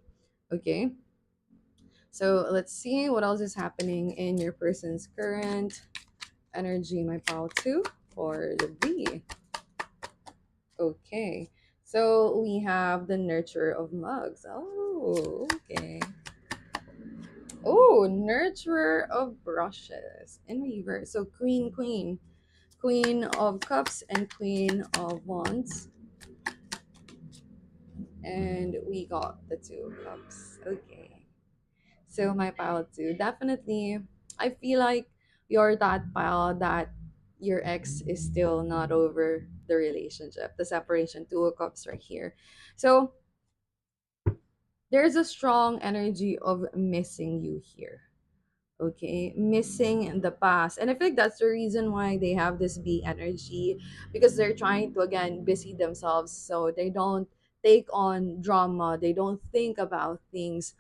Speaker 2: Okay. So let's see what else is happening in your person's current energy, my pal, too, for the B. Okay. So we have the nurture of mugs. Oh, okay. Oh, nurturer of brushes in reverse. So queen, queen, queen of cups and queen of wands. And we got the two of cups. Okay. So my pile two, definitely, I feel like you're that pile that your ex is still not over the relationship, the separation, two of cups right here. So there's a strong energy of missing you here. Okay, missing the past. And I feel like that's the reason why they have this B energy, because they're trying to again busy themselves so they don't take on drama, they don't think about things.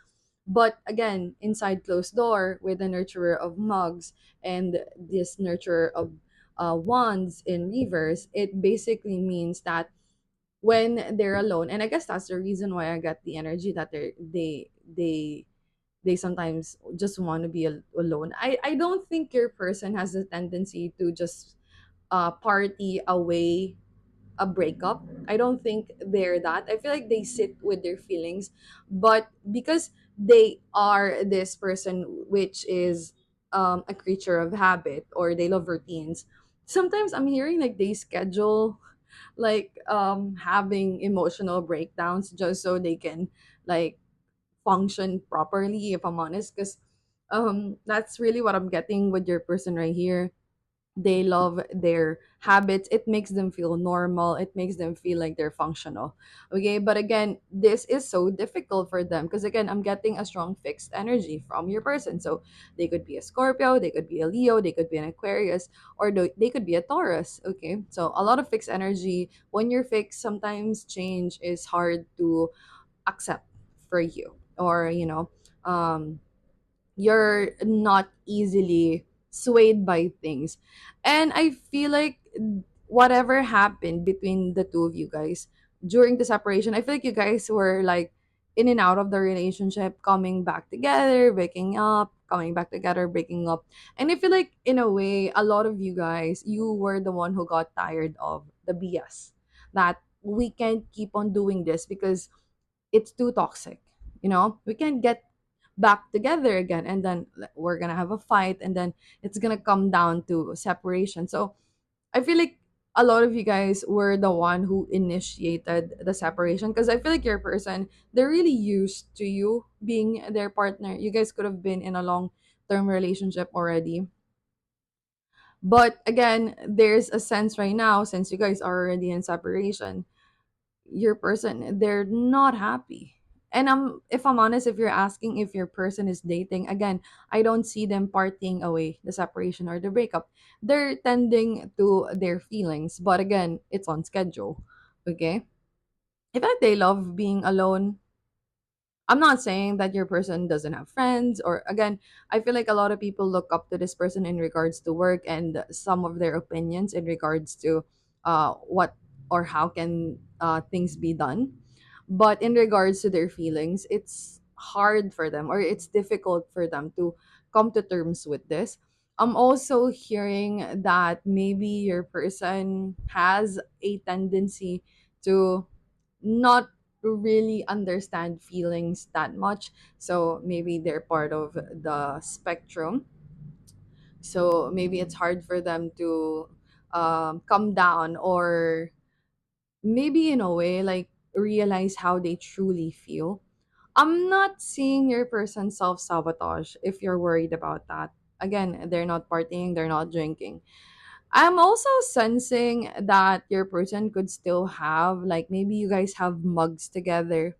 Speaker 2: But again, inside closed door with the nurturer of mugs and this nurturer of wands in reverse, it basically means that when they're alone, and I guess that's the reason why I got the energy that they sometimes just want to be alone. I don't think your person has a tendency to just party away a breakup. I don't think they're that. I feel like they sit with their feelings, but because they are this person which is a creature of habit or they love routines, sometimes I'm hearing like they schedule like having emotional breakdowns just so they can like function properly, if I'm honest, because that's really what I'm getting with your person right here. They love their habits. It makes them feel normal, it makes them feel like they're functional. Okay, but again, this is so difficult for them because again, I'm getting a strong fixed energy from your person. So they could be a Scorpio, they could be a Leo, they could be an Aquarius, or they could be a Taurus. Okay, so a lot of fixed energy. When you're fixed, sometimes change is hard to accept for you, or um you're not easily swayed by things. And I feel like whatever happened between the two of you guys during the separation, I feel like you guys were like in and out of the relationship, coming back together, breaking up, coming back together, breaking up. And I feel like in a way, a lot of you guys, you were the one who got tired of the BS, that we can't keep on doing this because it's too toxic. We can't get back together again, and then we're gonna have a fight, and then it's gonna come down to separation. So I feel like a lot of you guys were the one who initiated the separation, because I feel like your person, they're really used to you being their partner. You guys could have been in a long term relationship already. But again, there's a sense right now, since you guys are already in separation, your person, they're not happy. And if I'm honest, if you're asking if your person is dating, again, I don't see them partying away the separation or the breakup. They're tending to their feelings, but again, it's on schedule. Okay? If they love being alone, I'm not saying that your person doesn't have friends, or again, I feel like a lot of people look up to this person in regards to work and some of their opinions in regards to what or how can things be done. But in regards to their feelings, it's hard for them, or it's difficult for them to come to terms with this. I'm also hearing that maybe your person has a tendency to not really understand feelings that much. So maybe they're part of the spectrum. So maybe it's hard for them to come down, or maybe in a way like realize how they truly feel. I'm not seeing your person self sabotage if you're worried about that. Again, they're not partying, they're not drinking. I'm also sensing that your person could still have, like, maybe you guys have mugs together.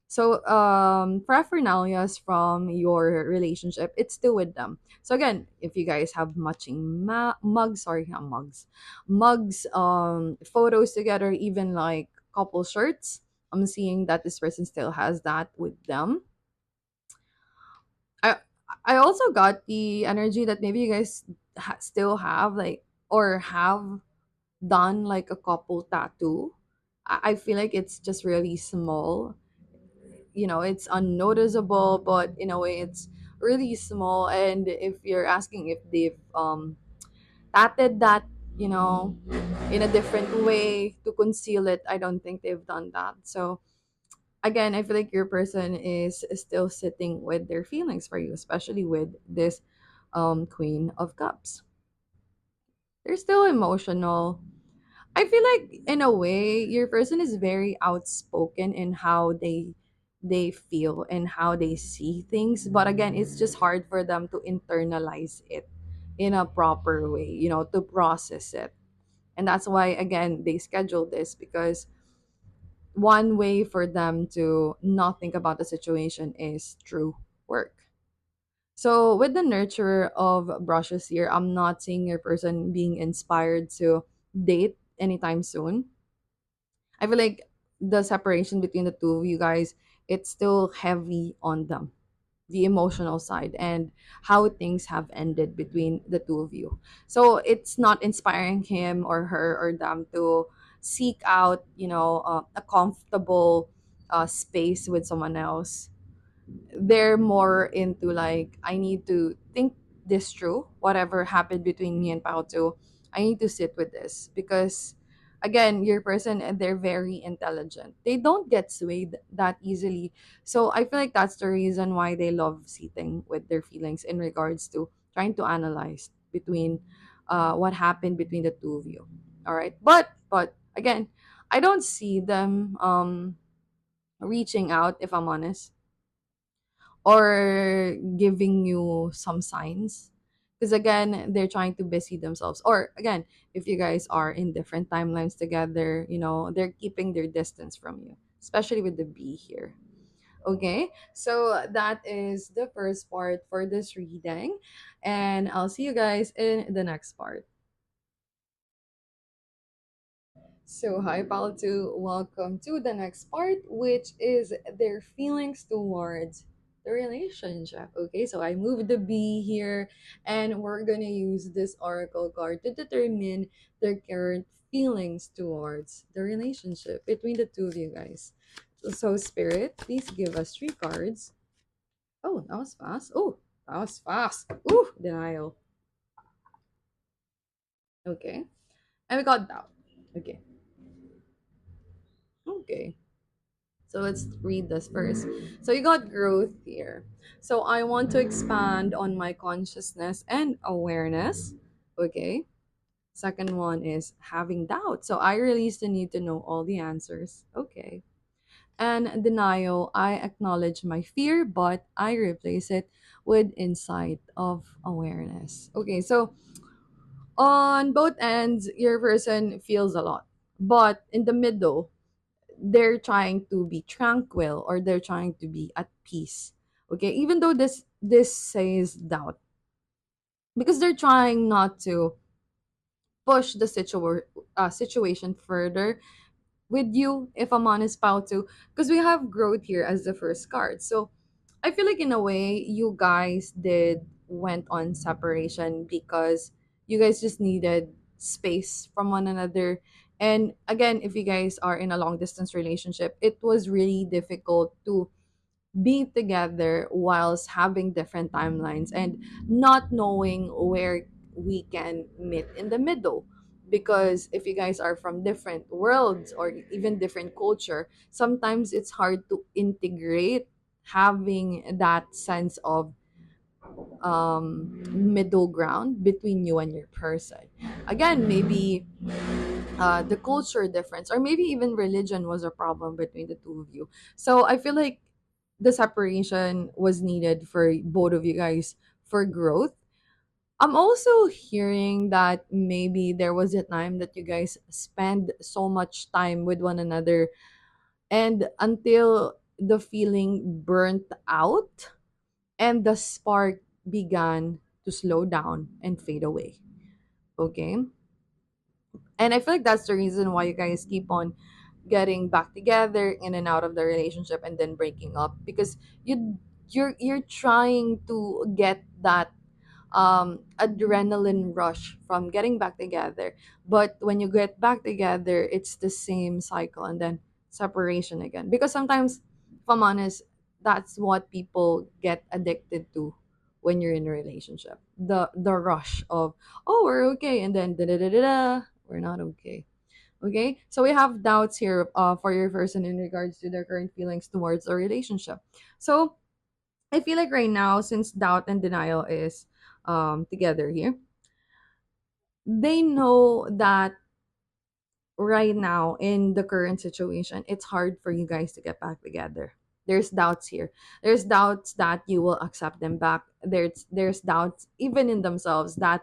Speaker 2: So paraphernalias from your relationship, it's still with them. So again, if you guys have matching mugs, sorry, not mugs, mugs, photos together, even like couple shirts, I'm seeing that this person still has that with them. I I also got the energy that maybe you guys still have, like, or have done like a couple tattoo. I feel like it's just really small. It's unnoticeable, but in a way it's really small. And if you're asking if they've tatted that, you know in a different way to conceal it, I don't think they've done that. So again, I feel like your person is still sitting with their feelings for you, especially with this Queen of Cups. They're still emotional. I feel like in a way your person is very outspoken in how they feel and how they see things, but again, it's just hard for them to internalize it in a proper way, to process it. And that's why again they schedule this, because one way for them to not think about the situation is through work. So with the nurturer of brushes here, I'm not seeing your person being inspired to date anytime soon. I feel like the separation between the two of you guys, it's still heavy on them, the emotional side, and how things have ended between the two of you. So it's not inspiring him or her or them to seek out, a comfortable space with someone else. They're more into like, I need to think this through, whatever happened between me and Pao 2. I need to sit with this, because again, your person, they're very intelligent, they don't get swayed that easily. So I feel like that's the reason why they love sitting with their feelings in regards to trying to analyze between what happened between the two of you. All right, but again, I don't see them reaching out, if I'm honest, or giving you some signs, because again, they're trying to busy themselves. Or again, if you guys are in different timelines together, they're keeping their distance from you, especially with the B here. Okay, so that is the first part for this reading, and I'll see you guys in the next part. So, hi, Paltu. Welcome to the next part, which is their feelings towards the relationship. Okay, so I moved the B here, and we're gonna use this oracle card to determine their current feelings towards the relationship between the two of you guys. So, Spirit, please give us three cards. Oh, that was fast. Oh, that was fast. Ooh, denial. Okay, and we got doubt. Okay, okay. So let's read this first. So you got growth here. So I want to expand on my consciousness and awareness. Okay. Second one is having doubt. So I release the need to know all the answers. Okay. And denial, I acknowledge my fear, but I replace it with insight of awareness. Okay, so on both ends, your person feels a lot. But in the middle, they're trying to be tranquil or they're trying to be at peace. Okay, even though this says doubt, because they're trying not to push the situation further with you, if I'm honest, Pao, too, because we have growth here as the first card. So I feel like in a way you guys did went on separation because you guys just needed space from one another. And again, if you guys are in a long distance relationship, it was really difficult to be together whilst having different timelines and not knowing where we can meet in the middle, because if you guys are from different worlds or even different culture, sometimes it's hard to integrate having that sense of middle ground between you and your person. Again, maybe the culture difference or maybe even religion was a problem between the two of you. So I feel like the separation was needed for both of you guys for growth. I'm also hearing that maybe there was a time that you guys spend so much time with one another and until the feeling burnt out and the spark began to slow down and fade away. Okay? And I feel like that's the reason why you guys keep on getting back together in and out of the relationship and then breaking up, because you're trying to get that adrenaline rush from getting back together. But when you get back together, it's the same cycle and then separation again. Because sometimes, if I'm honest, that's what people get addicted to when you're in a relationship. The rush of, oh, we're okay, and then da da da da da, we're not okay. Okay, so we have doubts here for your person in regards to their current feelings towards a relationship. So I feel like right now, since doubt and denial is together here, they know that right now in the current situation, it's hard for you guys to get back together. There's doubts here. There's doubts that you will accept them back. There's doubts even in themselves that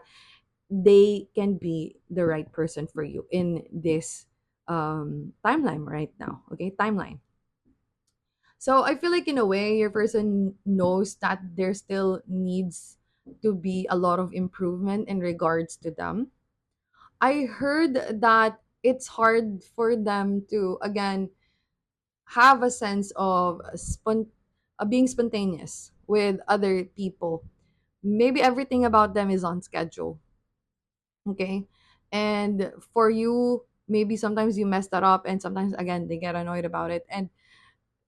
Speaker 2: they can be the right person for you in this timeline right now. Okay, timeline. So I feel like in a way your person knows that there still needs to be a lot of improvement in regards to them. I heard that it's hard for them to again have a sense of being spontaneous with other people. Maybe everything about them is on schedule. Okay, and for you, maybe sometimes you mess that up, and sometimes again they get annoyed about it, and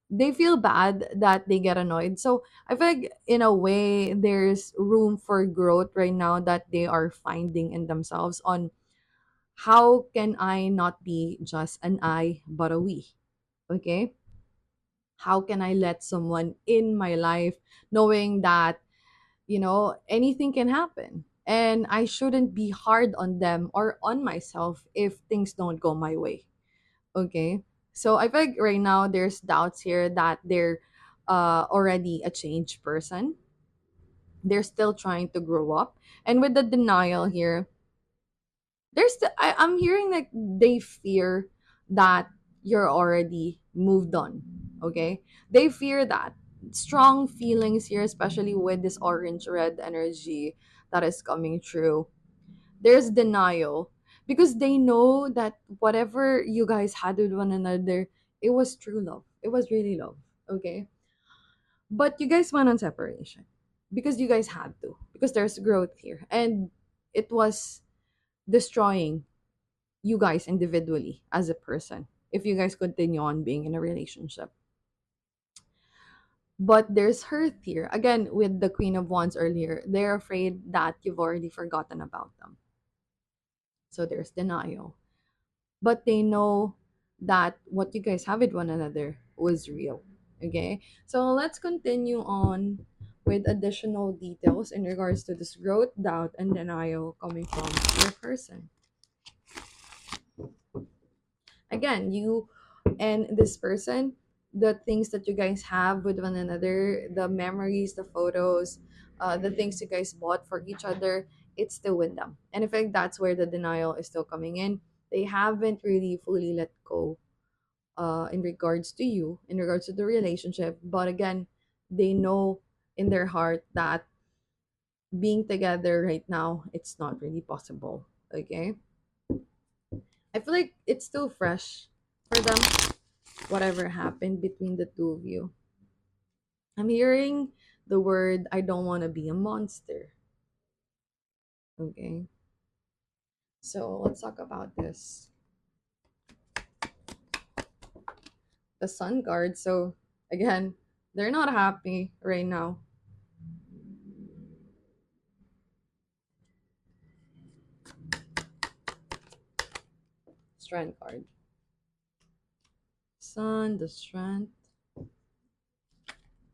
Speaker 2: they feel bad that they get annoyed. So I feel like in a way there's room for growth right now that they are finding in themselves on how can I not be just an I but a we. Okay? How can I let someone in my life knowing that, anything can happen and I shouldn't be hard on them or on myself if things don't go my way. Okay. So I feel like right now there's doubts here that they're already a changed person. They're still trying to grow up. And with the denial here, I'm hearing like they fear that you're already moved on. Okay. They fear that. Strong feelings here, especially with this orange red energy that is coming through. There's denial because they know that whatever you guys had with one another, it was true love. It was really love. Okay. But you guys went on separation because you guys had to, because there's growth here. And it was destroying you guys individually as a person if you guys continue on being in a relationship. But there's hurt here. Again, with the Queen of Wands earlier, they're afraid that you've already forgotten about them. So there's denial, but they know that what you guys have with one another was real. Okay, so let's continue on with additional details in regards to this growth, doubt, and denial coming from your person. Again, you and this person, the things that you guys have with one another, the memories, the photos, the things you guys bought for each other, it's still with them. And in fact, that's where the denial is still coming in. They haven't really fully let go in regards to you, in regards to the relationship. But again, they know in their heart that being together right now, it's not really possible. Okay, I feel like it's still fresh for them, whatever happened between the two of you. I'm hearing the word, I don't want to be a monster. Okay, so let's talk about this. The sun card. So again, they're not happy right now. Strength card. Sun, the strength.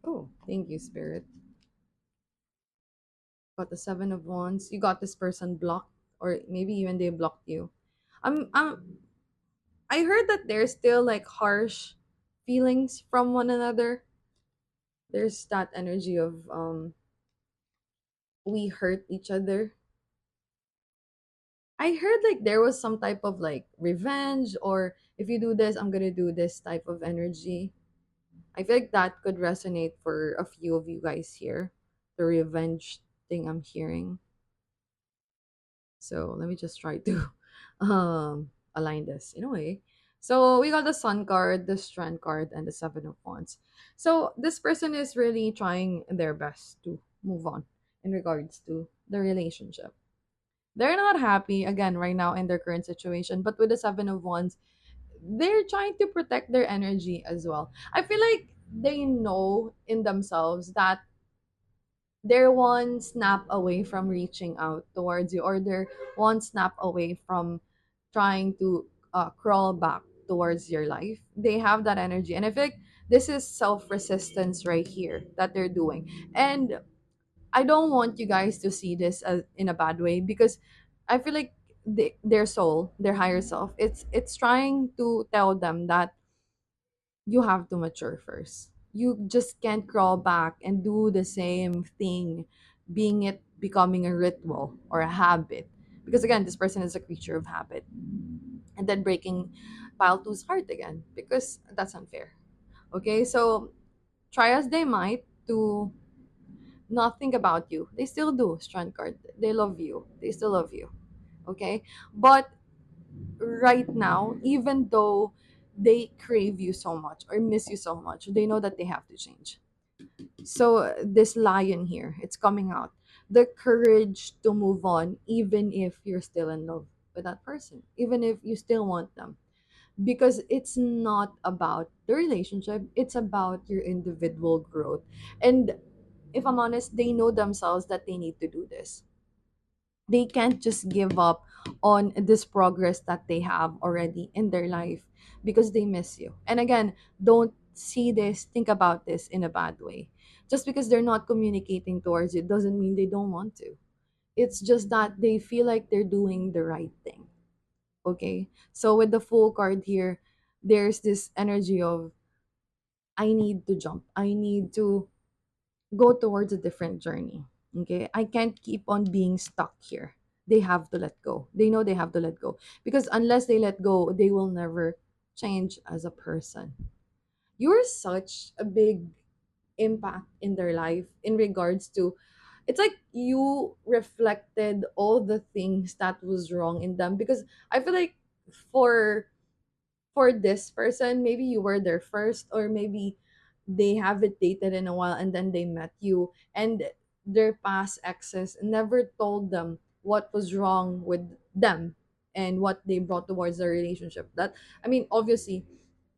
Speaker 2: Oh, thank you, Spirit. Got the Seven of Wands. You got this person blocked, or maybe even they blocked you. I heard that there's still like harsh feelings from one another. There's that energy of we hurt each other. I heard like there was some type of like revenge, or if you do this, I'm gonna do this type of energy. I feel like that could resonate for a few of you guys here. The revenge thing I'm hearing. So let me just try to align this in a way. So we got the Sun card, the Strength card, and the Seven of Wands. So this person is really trying their best to move on in regards to the relationship. They're not happy again right now in their current situation, but with the Seven of Wands, they're trying to protect their energy as well. I feel like they know in themselves that they're one snap away from reaching out towards you, or they're one snap away from trying to crawl back towards your life. They have that energy, and I feel like this is self-resistance right here that they're doing. And I don't want you guys to see this as in a bad way, because I feel like their soul, their higher self, it's trying to tell them that you have to mature first. You just can't crawl back and do the same thing, being it becoming a ritual or a habit. Because again, this person is a creature of habit. And then breaking pile two's heart again, because that's unfair. Okay, so try as they might to not think about you. They still do, Strand card. They love you. They still love you. Okay? But right now, even though they crave you so much or miss you so much, they know that they have to change. So this lion here, it's coming out. The courage to move on, even if you're still in love with that person, even if you still want them. Because it's not about the relationship, it's about your individual growth. And if I'm honest, they know themselves that they need to do this. They can't just give up on this progress that they have already in their life because they miss you. And again, don't see this, think about this in a bad way. Just because they're not communicating towards you doesn't mean they don't want to. It's just that they feel like they're doing the right thing. Okay? So with the full card here, there's this energy of I need to jump. I need to go towards a different journey. Okay, I can't keep on being stuck here. They have to let go. They know they have to let go, because unless they let go, they will never change as a person. You're such a big impact in their life in regards to, it's like you reflected all the things that was wrong in them, because I feel like for this person, maybe you were their first, or maybe they haven't dated in a while and then they met you, and their past exes never told them what was wrong with them and what they brought towards the relationship. That, I mean, obviously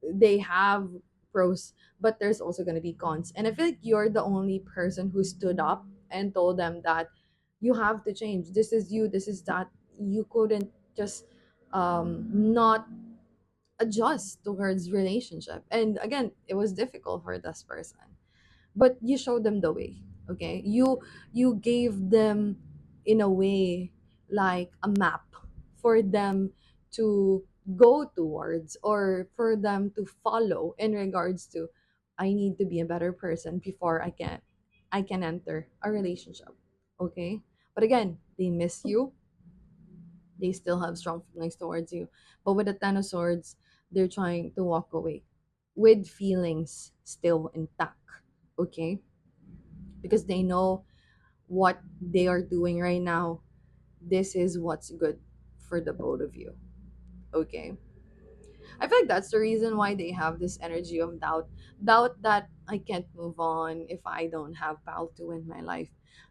Speaker 2: they have pros, but there's also going to be cons, and I feel like you're the only person who stood up and told them that you have to change. This is you, this is that. You couldn't just not adjust towards relationship. And again, it was difficult for this person, but you showed them the way. Okay, you gave them, in a way, like a map for them to go towards, or for them to follow, in regards to, I need to be a better person before I can enter a relationship. Okay, but again, they miss you, they still have strong feelings towards you, but with the Ten of Swords, they're trying to walk away with feelings still intact. Okay, because they know what they are doing right now, this is what's good for the both of you. Okay, I feel like that's the reason why they have this energy of doubt that I can't move on if I don't have Paltu in my life.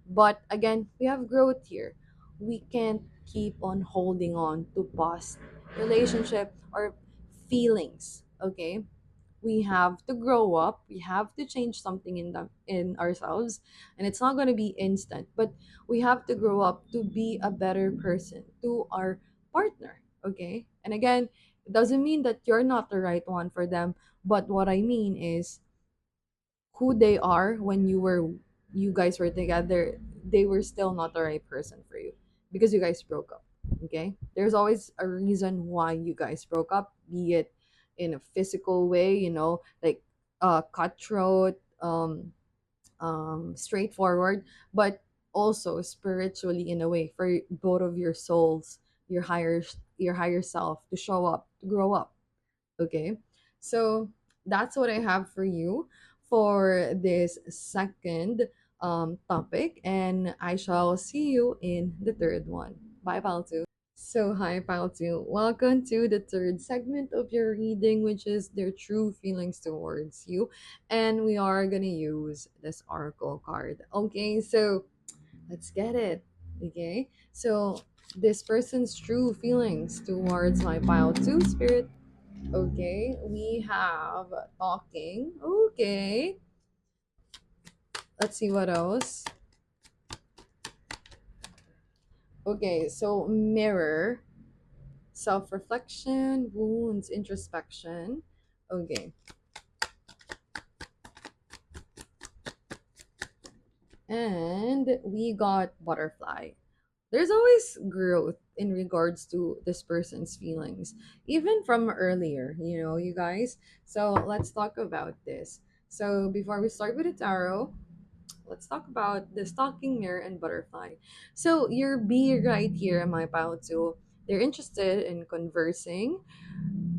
Speaker 2: But again, we have growth here. We can't keep on holding on to past relationship or feelings. Okay, we have to grow up, we have to change something in ourselves, and it's not going to be instant, but we have to grow up to be a better person to our partner. Okay, and again, it doesn't mean that you're not the right one for them, but what I mean is, who they are when you guys were together, they were still not the right person for you, because you guys broke up. Okay, there's always a reason why you guys broke up, be it in a physical way, like cutthroat, straightforward, but also spiritually, in a way, for both of your souls, your higher self, to show up, to grow up. Okay, so that's what I have for you for this second topic, and I shall see you in the third one. Bye, Paltu. So, hi, Paltu. Welcome to the third segment of your reading, which is their true feelings towards you. And we are going to use this Oracle card. Okay, so let's get it. Okay, so this person's true feelings towards my pile two spirit. Okay, we have talking. Okay, let's see what else. Okay, so mirror, self reflection, wounds, introspection. Okay, and we got butterfly. There's always growth in regards to this person's feelings, even from earlier, you guys. So let's talk about this. So before we start with the tarot, let's talk about the stalking mirror and butterfly. So your B right here, my pile too. They're interested in conversing.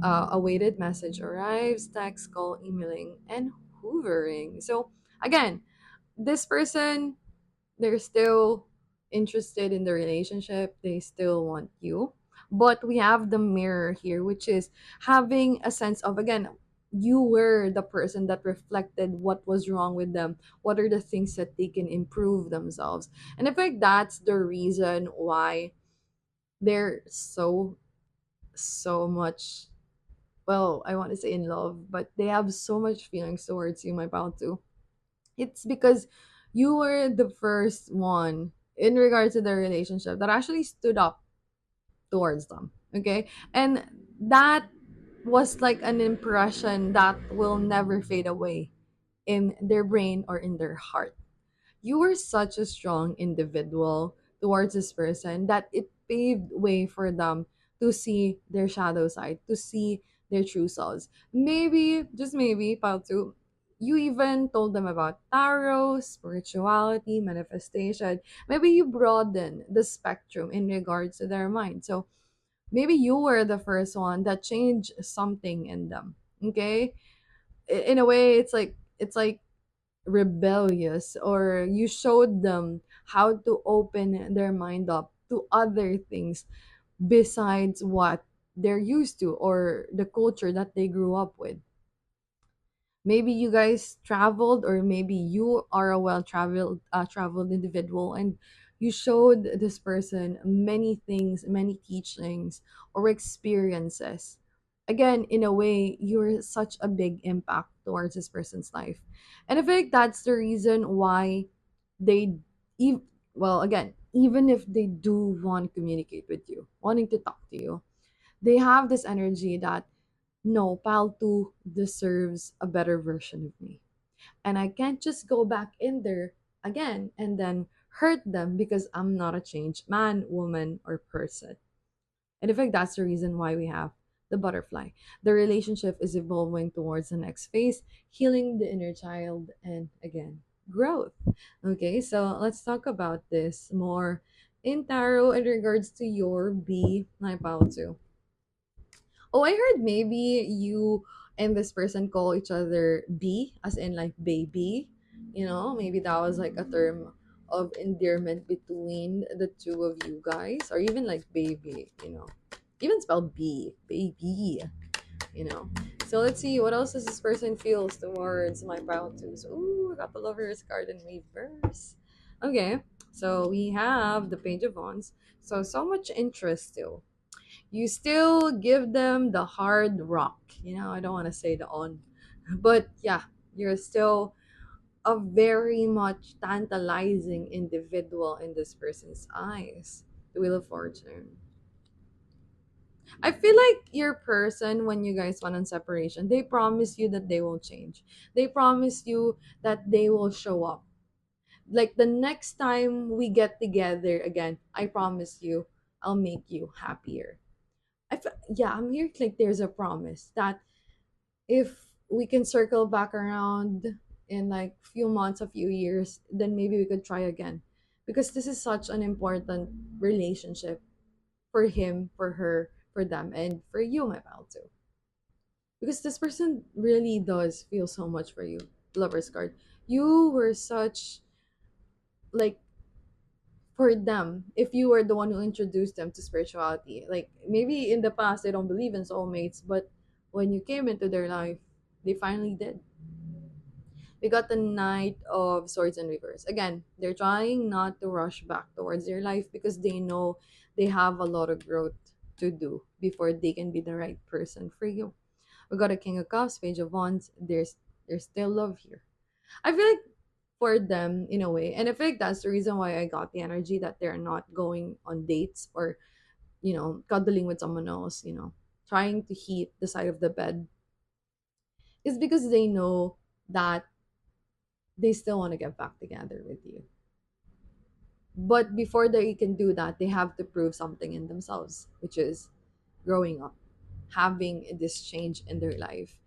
Speaker 2: Awaited message arrives, text, call, emailing, and hoovering. So again, this person, they're still interested in the relationship, they still want you, but we have the mirror here, which is having a sense of, again, you were the person that reflected what was wrong with them, what are the things that they can improve themselves. And I think that's the reason why they're so much, well, I want to say in love, but they have so much feelings towards you, my pal, too. It's because you were the first one in regards to the relationship that actually stood up towards them. Okay. And that was like an impression that will never fade away in their brain or in their heart. You were such a strong individual towards this person that it paved way for them to see their shadow side, to see their true selves. Maybe, just maybe, Paltu, you even told them about tarot, spirituality, manifestation. Maybe you broaden the spectrum in regards to their mind. So maybe you were the first one that changed something in them. Okay? In a way, it's like rebellious, or you showed them how to open their mind up to other things besides what they're used to, or the culture that they grew up with. Maybe you guys traveled, or maybe you are a traveled individual, and you showed this person many things, many teachings or experiences. Again, in a way, you're such a big impact towards this person's life. And I think that's the reason why they ev- well, again, even if they do want to communicate with you, wanting to talk to you, they have this energy that no, pal 2 deserves a better version of me. And I can't just go back in there again and then hurt them because I'm not a changed man, woman, or person. And in fact, that's the reason why we have the butterfly. The relationship is evolving towards the next phase, healing the inner child, and again, growth. Okay, so let's talk about this more in tarot in regards to your B, my pal too. Oh, I heard maybe you and this person call each other B, as in like baby. You know, maybe that was like a term of endearment between the two of you guys, or even like baby, you know. Even spelled B, baby, you know. So let's see what else does this person feels towards my proud twos. Ooh, I got the lovers card in reverse. Okay, so we have the page of wands. So much interest still. You still give them the hard rock. You know, I don't want to say the on, but yeah, you're still a very much tantalizing individual in this person's eyes. The Wheel of Fortune. I feel like your person, when you guys went on separation, they promise you that they will change. They promise you that they will show up. Like the next time we get together again, I promise you, I'll make you happier. Yeah, I'm here like there's a promise that if we can circle back around in like few months, a few years, then maybe we could try again. Because this is such an important relationship for him, for her, for them, and for you, my pal too. Because this person really does feel so much for you. Lover's card. You were such like for them, if you were the one who introduced them to spirituality. Like maybe in the past they don't believe in soulmates, but when you came into their life, they finally did. We got the Knight of Swords in reverse. Again, they're trying not to rush back towards their life because they know they have a lot of growth to do before they can be the right person for you. We got a King of Cups, Page of Wands. There's still love here. I feel like for them in a way, and I feel like that's the reason why I got the energy that they're not going on dates or cuddling with someone else. Trying to heat the side of the bed is because they know that they still want to get back together with you. But before they can do that, they have to prove something in themselves, which is growing up, having this change in their life,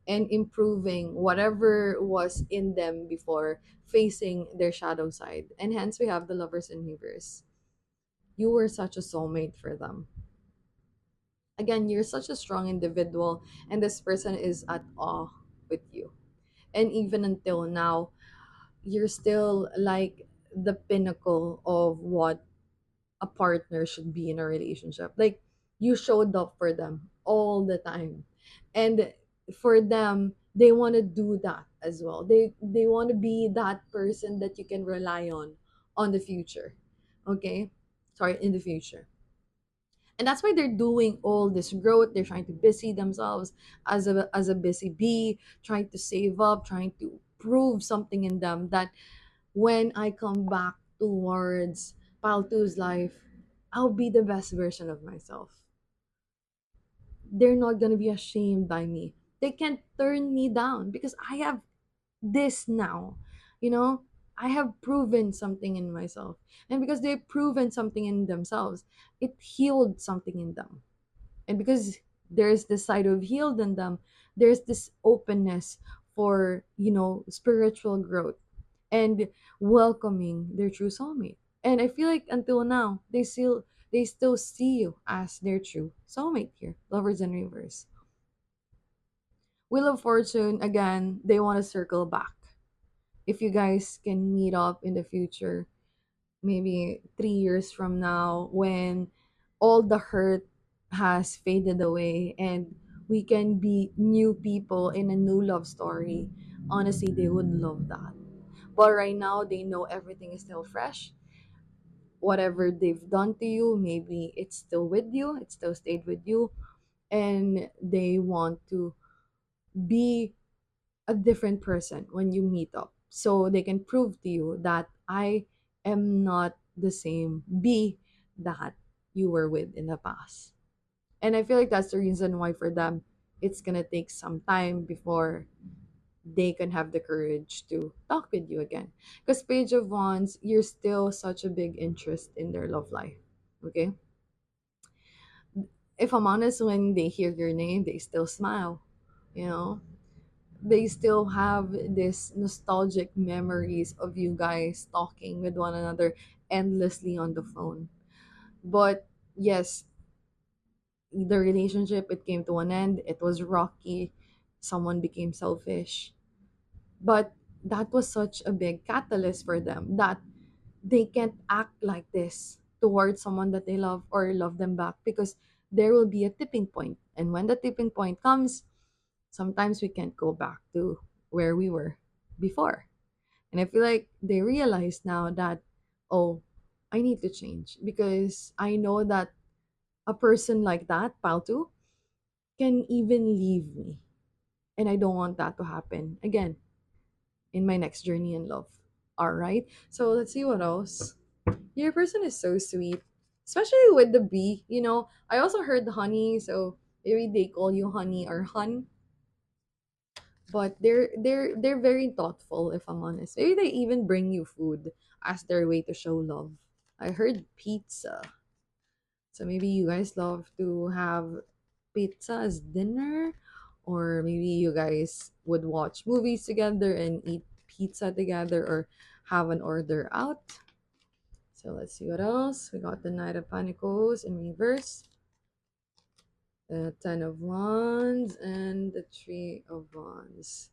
Speaker 2: and improving whatever was in them before, facing their shadow side. And hence, we have the lovers in reverse. You were such a soulmate for them. Again, you're such a strong individual, and this person is at awe with you. And even until now, you're still like the pinnacle of what a partner should be in a relationship. Like you showed up for them all the time. And for them, they want to do that as well. They want to be that person that you can rely on the future. Okay? Sorry, in the future. And that's why they're doing all this growth. They're trying to busy themselves as a busy bee, trying to save up, trying to prove something in them that when I come back towards Paltu's life, I'll be the best version of myself. They're not gonna be ashamed by me. They can't turn me down because I have this now. You know, I have proven something in myself. And because they've proven something in themselves, it healed something in them. And because there's this side of healed in them, there's this openness for spiritual growth and welcoming their true soulmate. And I feel like until now they still see you as their true soulmate here. Lovers in reverse. Wheel of Fortune, again, they want to circle back. If you guys can meet up in the future, maybe 3 years from now, when all the hurt has faded away and we can be new people in a new love story, honestly, they would love that. But right now, they know everything is still fresh. Whatever they've done to you, maybe it's still with you, it still stayed with you, and they want to be a different person when you meet up. So they can prove to you that I am not the same B that you were with in the past. And I feel like that's the reason why for them it's gonna take some time before they can have the courage to talk with you again. Because Page of Wands, you're still such a big interest in their love life. Okay? If I'm honest, when they hear your name, they still smile. You know? They still have this nostalgic memories of you guys talking with one another endlessly on the phone. But yes, the relationship, it came to an end. It was rocky. Someone became selfish. But that was such a big catalyst for them that they can't act like this towards someone that they love or love them back, because there will be a tipping point. And when the tipping point comes, sometimes we can't go back to where we were before. And I feel like they realize now that, oh, I need to change, because I know that a person like that, Paltu, can even leave me. And I don't want that to happen again in my next journey in love. All right. So let's see what else. Your person is so sweet, especially with the B. I also heard the honey, so maybe they call you honey or hun. But they're very thoughtful. If I'm honest, maybe they even bring you food as their way to show love. I heard pizza, so maybe you guys love to have pizza as dinner, or maybe you guys would watch movies together and eat pizza together, or have an order out. So let's see what else. We got the Knight of Pentacles in reverse, the Ten of Wands, and the Three of Wands.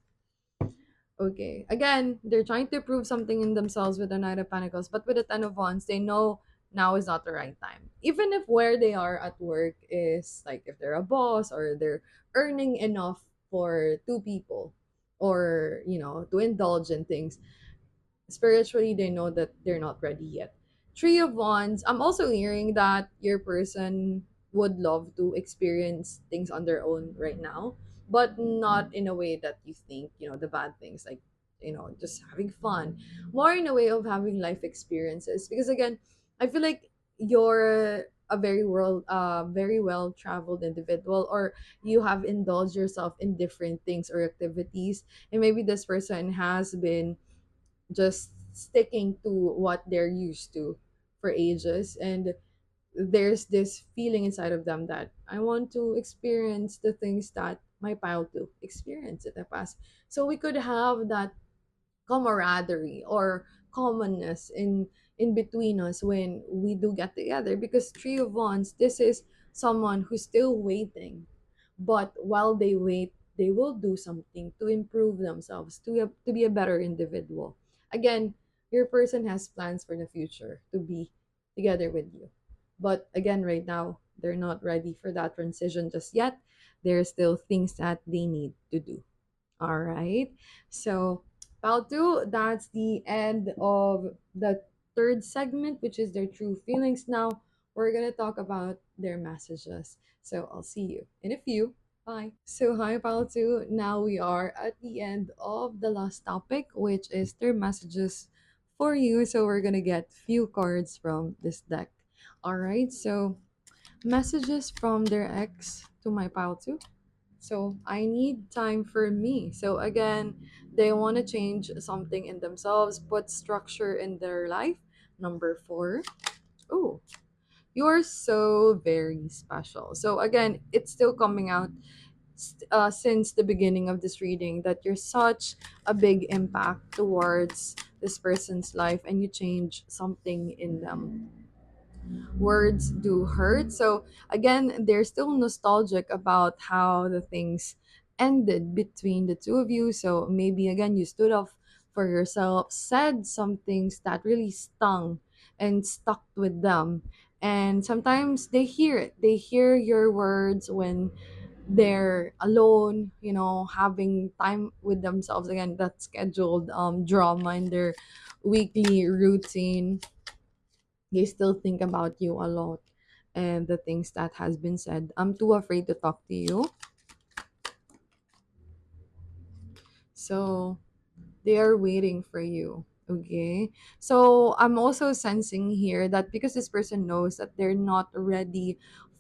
Speaker 2: Okay, again, they're trying to prove something in themselves with the Knight of Pentacles, but with the Ten of Wands, they know now is not the right time. Even if where they are at work is like if they're a boss or they're earning enough for two people, or to indulge in things, spiritually they know that they're not ready yet. Three of Wands, I'm also hearing that your person would love to experience things on their own right now, but not in a way that you think, the bad things, like, just having fun. More in a way of having life experiences, because again, I feel like you're a very well traveled individual, or you have indulged yourself in different things or activities, and maybe this person has been just sticking to what they're used to for ages, and there's this feeling inside of them that I want to experience the things that my pile to experience in the past. So we could have that camaraderie or commonness in between us when we do get together, because Three of Wands, this is someone who's still waiting, but while they wait, they will do something to improve themselves, to be a better individual. Again, your person has plans for the future to be together with you, but again, right now they're not ready for that transition just yet. There are still things that they need to do. All right. So, Paltu, that's the end of the third segment, which is their true feelings. Now, we're going to talk about their messages. So, I'll see you in a few. Bye. So, hi, Paltu. Now we are at the end of the last topic, which is their messages for you. So, we're going to get few cards from this deck. All right. So, messages from their ex to my Paltu. So I need time for me. So again, they want to change something in themselves, put structure in their life. Number four. Oh, you're so very special. So again, it's still coming out since the beginning of this reading that you're such a big impact towards this person's life, and you change something in them. Words do hurt. So again, they're still nostalgic about how the things ended between the two of you. So maybe again, you stood up for yourself, said some things that really stung and stuck with them. And sometimes they hear it. They hear your words when they're alone, having time with themselves. Again, that scheduled drama in their weekly routine, they still think about you a lot, and the things that has been said. I'm too afraid to talk to you. So they are waiting for you. Okay. So I'm also sensing here that because this person knows that they're not ready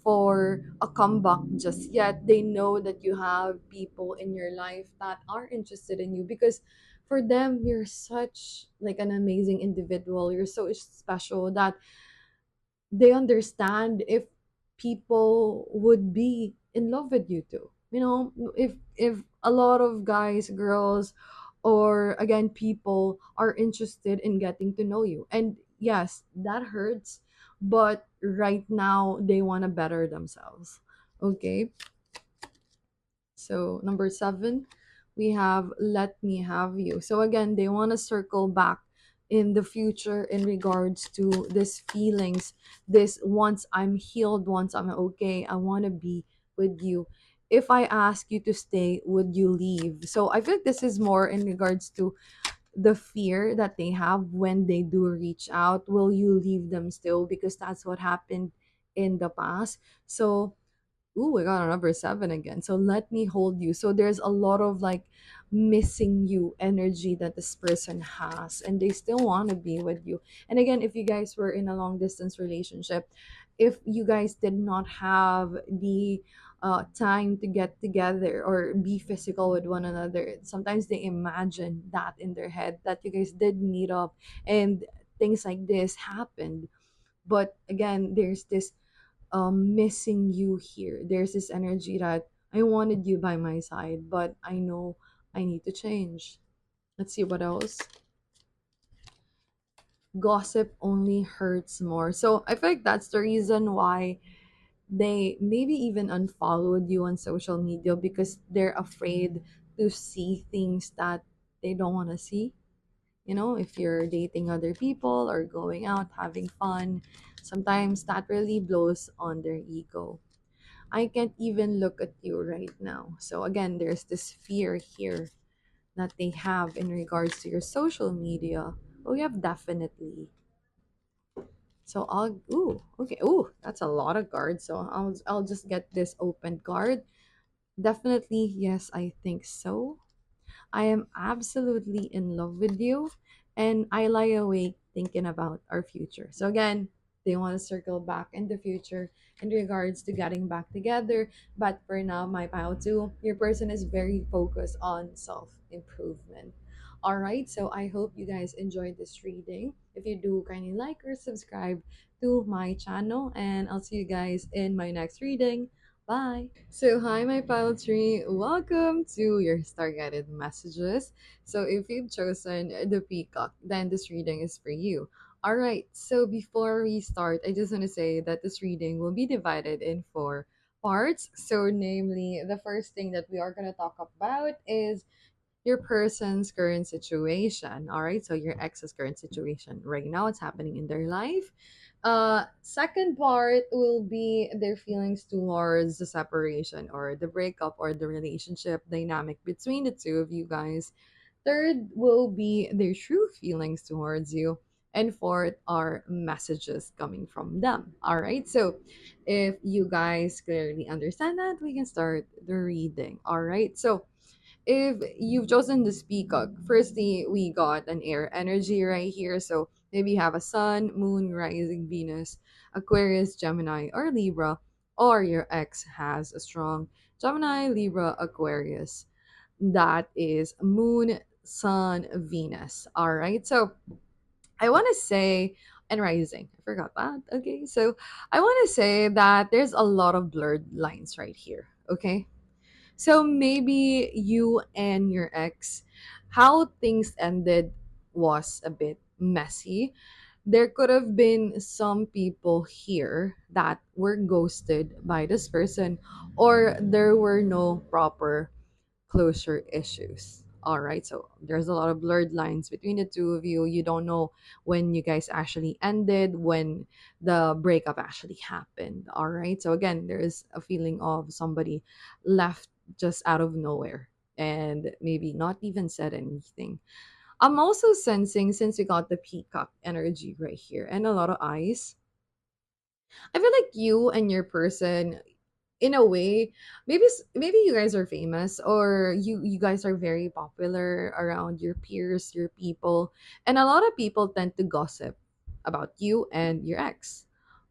Speaker 2: for a comeback just yet. They know that you have people in your life that are interested in you, because for them you're such like an amazing individual. You're so special that they understand if people would be in love with you too. You know, if a lot of guys, girls, or again people are interested in getting to know you, and yes, that hurts, but right now they want to better themselves. Okay, so number seven, we have let me have you. So again, they want to circle back in the future in regards to this feelings. This once I'm healed, once I'm okay, I want to be with you. If I ask you to stay, would you leave? So I feel like this is more in regards to the fear that they have when they do reach out. Will you leave them still? Because that's what happened in the past. So ooh, we got a number seven again. So let me hold you. So there's a lot of like missing you energy that this person has, and they still want to be with you. And again, if you guys were in a long distance relationship, if you guys did not have the time to get together or be physical with one another, sometimes they imagine that in their head that you guys did meet up and things like this happened. But again, there's this missing you here. There's this energy that I wanted you by my side, but I know I need to change. Let's see what else. Gossip only hurts more. So I feel like that's the reason why they maybe even unfollowed you on social media, because they're afraid to see things that they don't want to see. You know, if you're dating other people or going out having fun, sometimes that really blows on their ego. I can't even look at you right now. So again, there's this fear here that they have in regards to your social media. Oh, you have definitely. So I'll ooh, okay. Ooh, that's a lot of cards. So I'll just get this open card. Definitely, yes, I think so. I am absolutely in love with you, and I lie awake thinking about our future. So again, they want to circle back in the future in regards to getting back together. But for now, my pile two, your person is very focused on self improvement. All right, so I hope you guys enjoyed this reading. If you do, kindly like or subscribe to my channel, and I'll see you guys in my next reading. Bye. So, hi, my pile tree. Welcome to your star guided messages. So, if you've chosen the peacock, then this reading is for you. All right. So, before we start, I just want to say that this reading will be divided in four parts. So, namely, the first thing that we are going to talk about is your person's current situation. All right, so your ex's current situation right now, what's happening in their life. Second part will be their feelings towards the separation or the breakup or the relationship dynamic between the two of you guys. Third will be their true feelings towards you. And fourth are messages coming from them. All right. So if you guys clearly understand that, we can start the reading. All right. So if you've chosen the peacock, firstly, we got an air energy right here. So maybe you have a sun, moon, rising Venus, Aquarius, Gemini, or Libra, or your ex has a strong Gemini, Libra, Aquarius. That is moon, sun, Venus. All right. So I want to say, and rising. I forgot that. Okay. So I want to say that there's a lot of blurred lines right here. Okay, so maybe you and your ex, how things ended was a bit messy. There could have been some people here that were ghosted by this person, or there were no proper closure issues. All right, so there's a lot of blurred lines between the two of you. You don't know when you guys actually ended, when the breakup actually happened. All right, so again, there's a feeling of somebody left just out of nowhere and maybe not even said anything. I'm also sensing, since we got the peacock energy right here and a lot of eyes, I feel like you and your person, in a way, maybe you guys are famous, or you guys are very popular around your peers, your people, and a lot of people tend to gossip about you and your ex.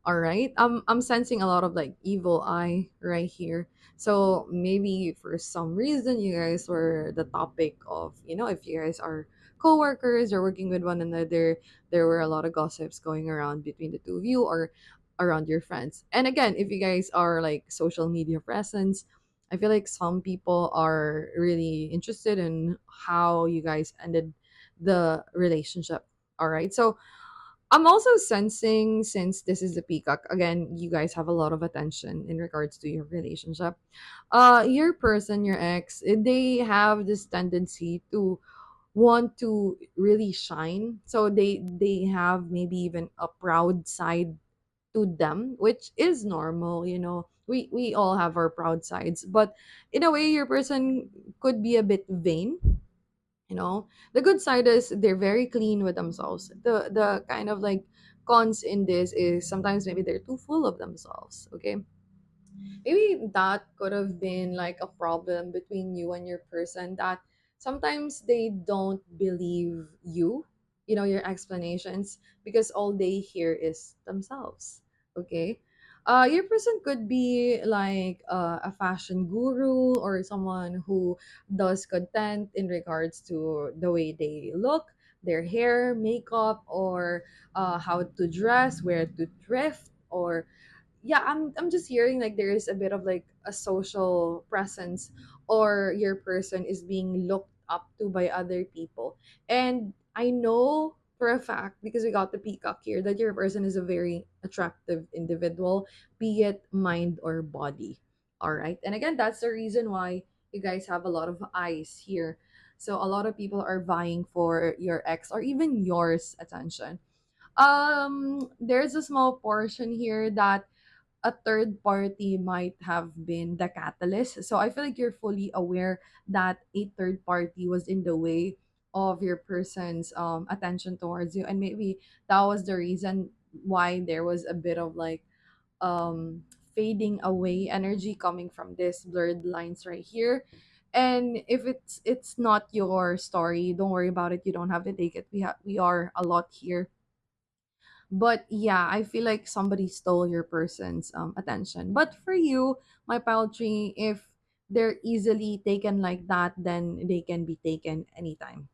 Speaker 2: All right. I'm sensing a lot of like evil eye right here. So maybe for some reason you guys were the topic of, if you guys are coworkers or working with one another, there were a lot of gossips going around between the two of you or around your friends. And again, if you guys are like social media presence, I feel like some people are really interested in how you guys ended the relationship. All right. So I'm also sensing, since this is the peacock, again, you guys have a lot of attention in regards to your relationship. Your person, your ex, they have this tendency to want to really shine. So they have maybe even a proud side to them, which is normal. We all have our proud sides, but in a way, your person could be a bit vain. The good side is they're very clean with themselves. The kind of like cons in this is sometimes maybe they're too full of themselves. Okay, maybe that could have been like a problem between you and your person, that sometimes they don't believe your explanations, because all they hear is themselves. Okay. Your person could be like a fashion guru or someone who does content in regards to the way they look, their hair, makeup, or how to dress, where to thrift, or yeah, I'm just hearing like there is a bit of like a social presence, or your person is being looked up to by other people. And I know for a fact, because we got the peacock here, that your person is a very attractive individual, be it mind or body. All right. And again, that's the reason why you guys have a lot of eyes here. So a lot of people are vying for your ex or even yours attention. There's a small portion here that a third party might have been the catalyst. So I feel like you're fully aware that a third party was in the way of your person's attention towards you, and maybe that was the reason why there was a bit of like um fading away energy coming from this blurred lines right here. And if it's not your story, don't worry about it. You don't have to take it. We are a lot here, but yeah, I feel like somebody stole your person's attention. But for you, my poultry, if they're easily taken like that, then they can be taken anytime.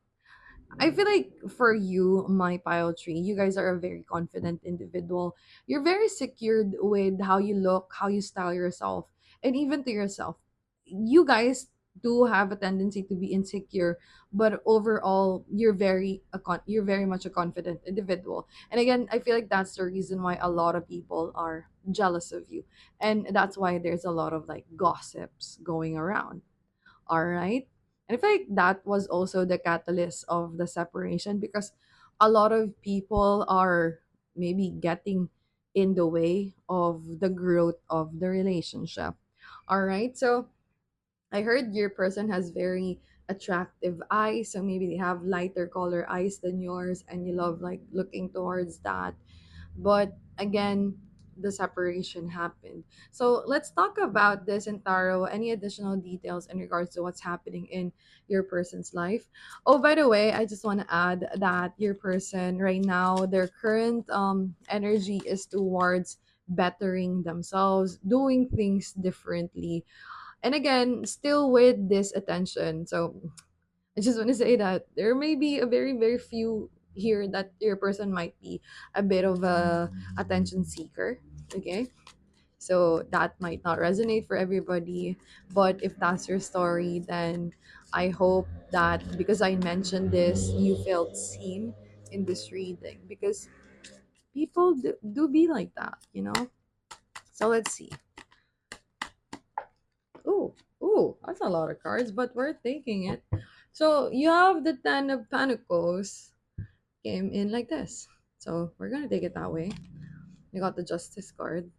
Speaker 2: I feel like for you, my pile tree, you guys are a very confident individual. You're very secured with how you look, how you style yourself, and even to yourself. You guys do have a tendency to be insecure, but overall, you're very much a confident individual. And again, I feel like that's the reason why a lot of people are jealous of you, and that's why there's a lot of like gossips going around. All right. And I feel like that was also the catalyst of the separation, because a lot of people are maybe getting in the way of the growth of the relationship. All right. So I heard your person has very attractive eyes. So maybe they have lighter color eyes than yours, and you love like looking towards that. But again, the separation happened. So let's talk about this in Taro. Any additional details in regards to what's happening in your person's life? Oh, by the way, I just want to add that your person right now, their current energy is towards bettering themselves, doing things differently. And again, still with this attention. So I just want to say that there may be a very, very few here that your person might be a bit of a attention seeker. Okay. So that might not resonate for everybody. But if that's your story, then I hope that because I mentioned this, you felt seen in this reading, because people do be like that. So let's see. Oh, oh, that's a lot of cards, but we're taking it. So you have the Ten of Pentacles came in like this. So we're gonna take it that way. We got the Justice card.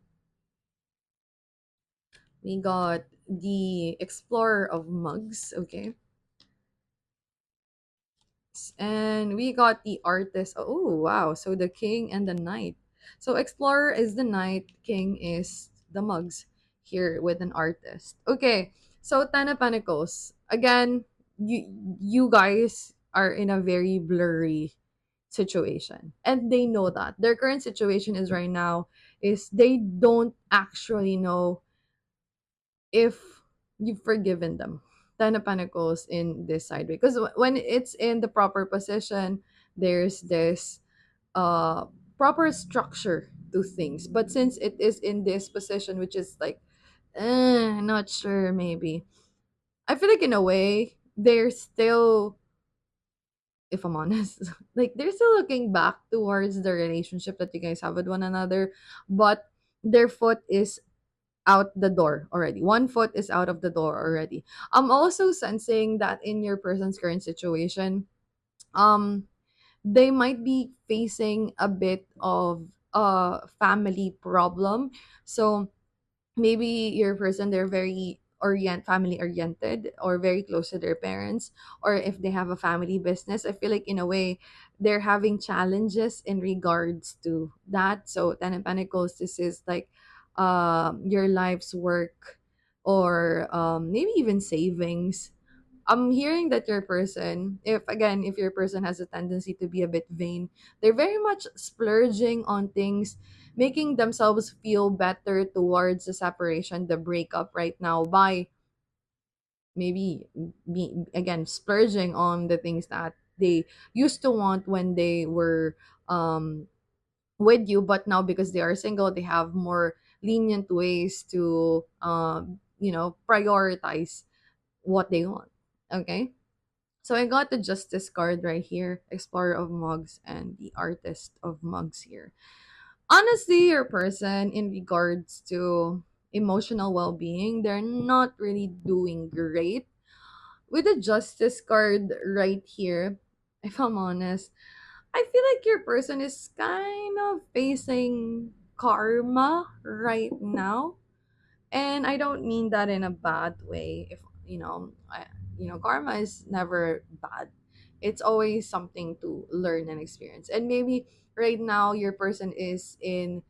Speaker 2: We got the Explorer of Mugs. Okay. And we got the Artist. Oh, wow. So the King and the Knight. So Explorer is the Knight, King is the Mugs here with an Artist. Okay. So Ten of Pentacles. Again, you guys are in a very blurry situation, and they know that their current situation is right now is they don't actually know if you've forgiven them. Ten of Pentacles in this side because when it's in the proper position, there's this uh proper structure to things. But since it is in this position, which is like, not sure, maybe. I feel like in a way they're still, if I'm honest, like they're still looking back towards the relationship that you guys have with one another, but their foot is out the door already. One foot is out of the door already. I'm also sensing that in your person's current situation, um, they might be facing a bit of a family problem. So maybe your person, they're very family oriented or very close to their parents, or if they have a family business, I feel like in a way they're having challenges in regards to that. So Ten of Pentacles, this is like your life's work, or maybe even savings. I'm hearing that your person, if your person has a tendency to be a bit vain, they're very much splurging on things, making themselves feel better towards the separation, the breakup right now, by maybe again splurging on the things that they used to want when they were um with you, but now because they are single, they have more lenient ways to prioritize what they want. Okay, so I got the Justice card right here, Explorer of Mugs, and the Artist of Mugs here. Honestly, your person, in regards to emotional well-being, they're not really doing great. With the Justice card right here, if I'm honest, I feel like your person is kind of facing karma right now, and I don't mean that in a bad way. If karma is never bad. It's always something to learn and experience. And maybe right now your person is in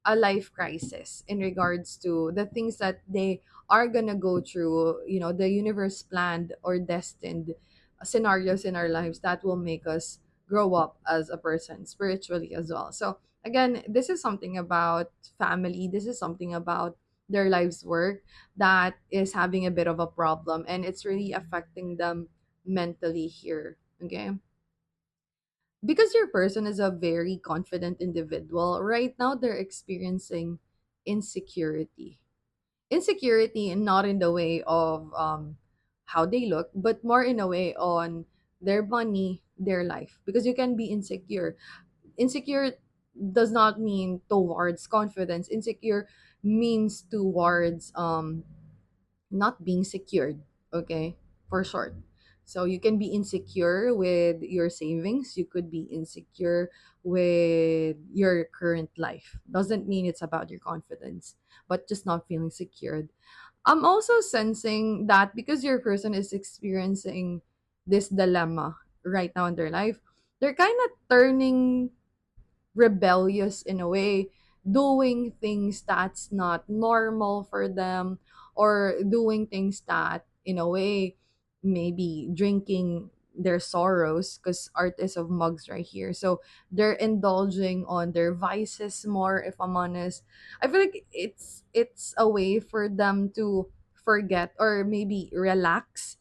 Speaker 2: a life crisis in regards to the things that they are gonna go through, the universe planned or destined scenarios in our lives that will make us grow up as a person spiritually as well. So again, this is something about family, this is something about their life's work that is having a bit of a problem, and it's really affecting them mentally here. Okay, because your person is a very confident individual, right now they're experiencing insecurity. Insecurity, and not in the way of how they look, but more in a way on their money, their life. Because you can be insecure. Insecure does not mean towards confidence. Insecure means towards not being secured, okay, for short. So you can be insecure with your savings, you could be insecure with your current life. Doesn't mean it's about your confidence, but just not feeling secured. I'm also sensing that because your person is experiencing this dilemma right now in their life, they're kind of turning rebellious in a way, doing things that's not normal for them, or doing things that, in a way, maybe drinking their sorrows, because artist of mugs right here. So they're indulging on their vices more, if I'm honest. I feel like it's a way for them to forget or maybe relax.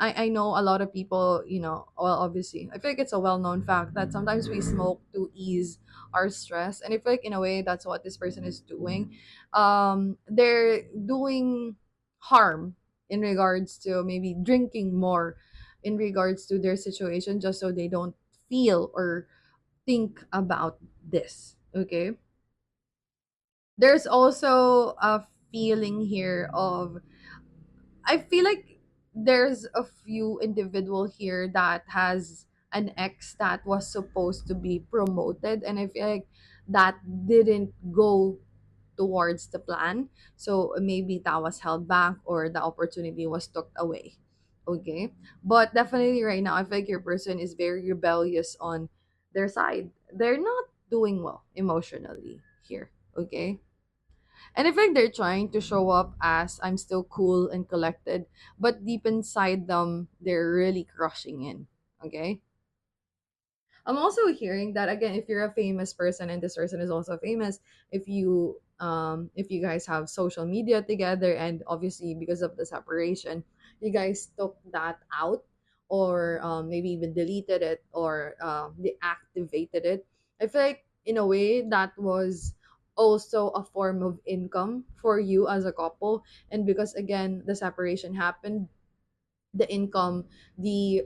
Speaker 2: I know a lot of people, well, obviously I feel like it's a well-known fact that sometimes we smoke to ease our stress, and I feel like in a way that's what this person is doing. They're doing harm in regards to maybe drinking more in regards to their situation, just so they don't feel or think about this. Okay, there's also a feeling here of, I feel like there's a few individual here that has an ex that was supposed to be promoted, and I feel like that didn't go towards the plan. So maybe that was held back, or the opportunity was took away. Okay. But definitely right now, I feel like your person is very rebellious on their side. They're not doing well emotionally here. Okay. And I think they're trying to show up as I'm still cool and collected, but deep inside them, they're really crushing in. Okay. I'm also hearing that again, if you're a famous person and this person is also famous, if you guys have social media together, and obviously because of the separation, you guys took that out, or maybe even deleted it, or deactivated it. I feel like in a way that was also a form of income for you as a couple. And because again the separation happened, the income, the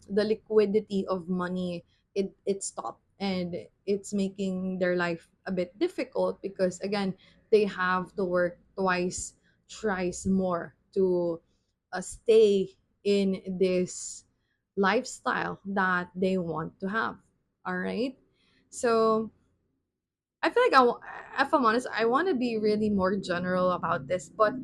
Speaker 2: liquidity of money, it stopped, and it's making their life a bit difficult, because again they have to work twice, thrice more to stay in this lifestyle that they want to have. All right, so I feel like if I'm honest, I want to be really more general about this, but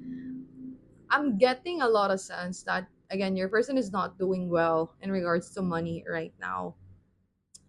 Speaker 2: I'm getting a lot of sense that again your person is not doing well in regards to money right now,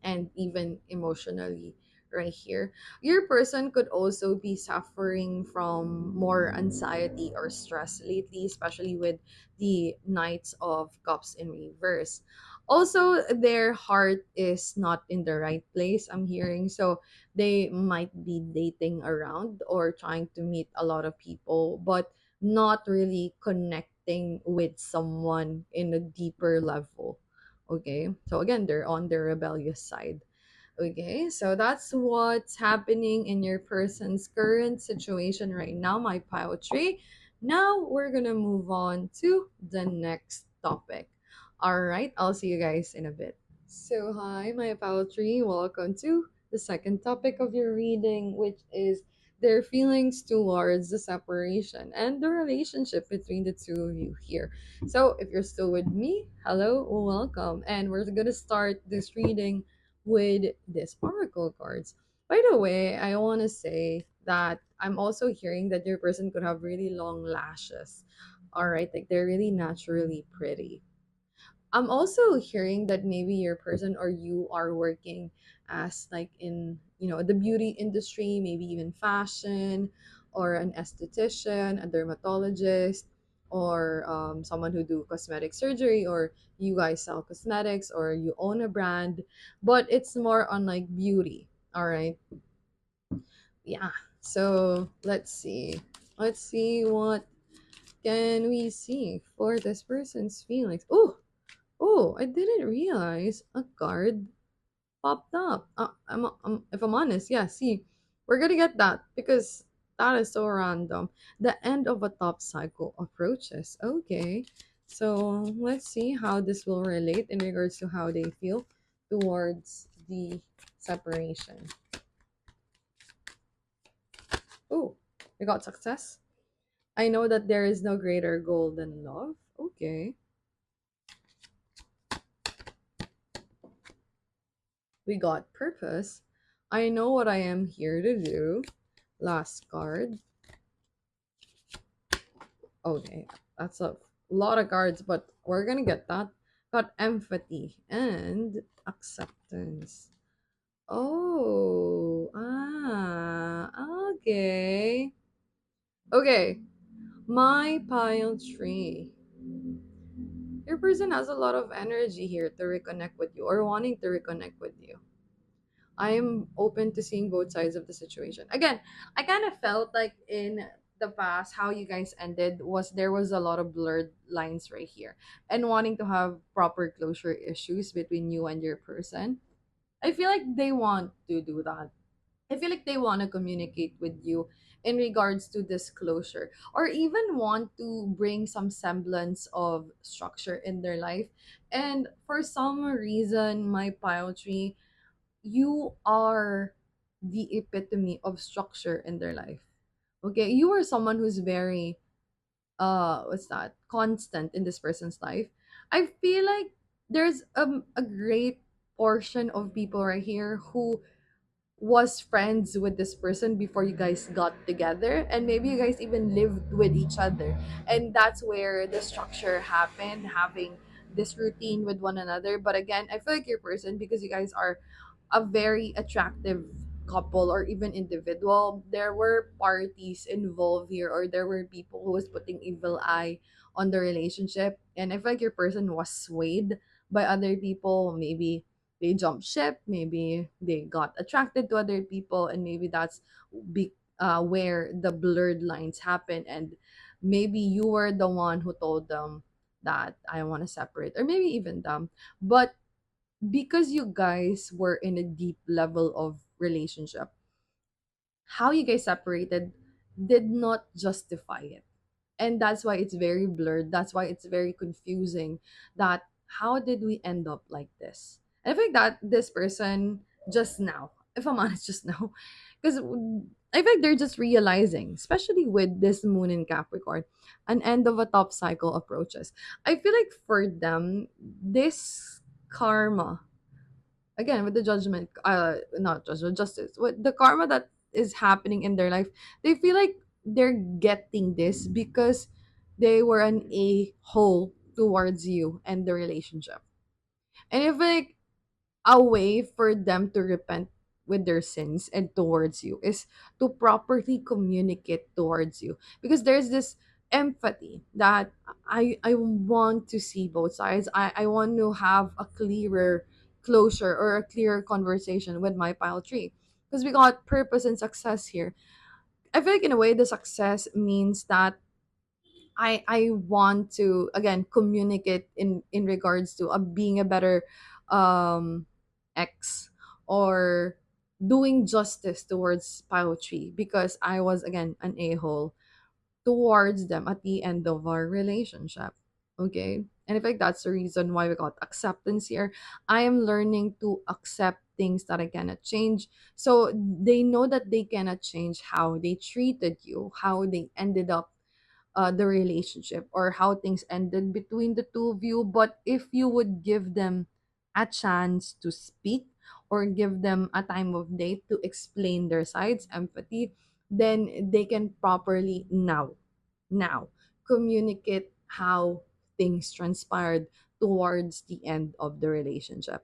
Speaker 2: and even emotionally right here. Your person could also be suffering from more anxiety or stress lately, especially with the Knights of Cups in reverse. Also, their heart is not in the right place, I'm hearing. So they might be dating around or trying to meet a lot of people, but not really connecting with someone in a deeper level. Okay, so again, they're on the rebellious side. Okay, so that's what's happening in your person's current situation right now, my poetry. Now we're gonna move on to the next topic. All right, I'll see you guys in a bit. So, hi, my poetry. Welcome to the second topic of your reading, which is their feelings towards the separation and the relationship between the two of you here. So, if you're still with me, hello, welcome. And we're going to start this reading with this oracle cards. By the way, I want to say that I'm also hearing that your person could have really long lashes. All right, like they're really naturally pretty. I'm also hearing that maybe your person or you are working as like in, the beauty industry, maybe even fashion, or an esthetician, a dermatologist, or someone who do cosmetic surgery, or you guys sell cosmetics, or you own a brand, but it's more on like beauty. All right. Yeah. So let's see. Let's see what can we see for this person's feelings. Oh, I didn't realize a card popped up. If I'm honest, yeah, see, we're gonna get that because that is so random. The end of a top cycle approaches. Okay, so let's see how this will relate in regards to how they feel towards the separation. Oh, we got success. I know that there is no greater goal than love. Okay, we got purpose. I know what I am here to do. Last card. Okay, that's a lot of cards, but we're gonna get that. Got empathy and acceptance. Oh, okay. Okay, my pile tree. Your person has a lot of energy here to reconnect with you or wanting to reconnect with you. I am open to seeing both sides of the situation. Again, I kind of felt like in the past how you guys ended was there was a lot of blurred lines right here, and wanting to have proper closure issues between you and your person. I feel like they want to do that. I feel like they want to communicate with you in regards to disclosure, or even want to bring some semblance of structure in their life. And for some reason, my pile tree, you are the epitome of structure in their life. Okay, you are someone who's very what's that, constant in this person's life. I feel like there's a great portion of people right here who was friends with this person before you guys got together, and maybe you guys even lived with each other, and that's where the structure happened, having this routine with one another. But again, I feel like your person, because you guys are a very attractive couple or even individual, there were parties involved here, or there were people who was putting evil eye on the relationship, and I feel like your person was swayed by other people, maybe they jump ship, maybe they got attracted to other people, and maybe that's where the blurred lines happen. And maybe you were the one who told them that I want to separate, or maybe even them. But because you guys were in a deep level of relationship, how you guys separated did not justify it. And that's why it's very blurred. That's why it's very confusing, that how did we end up like this? And I think that this person just now, if I'm honest, just now, because I think they're just realizing, especially with this moon in Capricorn, an end of a top cycle approaches. I feel like for them, this karma, again with the judgment, not judgment, justice, with the karma that is happening in their life, they feel like they're getting this because they were an a-hole towards you and the relationship. And if like a way for them to repent with their sins and towards you is to properly communicate towards you, because there's this empathy that I want to see both sides. I want to have a clearer closure or a clearer conversation with my pile tree, because we got purpose and success here. I feel like in a way the success means that I want to again communicate in regards to being a better um ex, or doing justice towards poetry, because I was again an a-hole towards them at the end of our relationship. Okay, and I think that's the reason why we got acceptance here. I am learning to accept things that I cannot change, so they know that they cannot change how they treated you, how they ended up the relationship, or how things ended between the two of you. But if you would give them a chance to speak, or give them a time of day to explain their sides, empathy, then they can properly now communicate how things transpired towards the end of the relationship.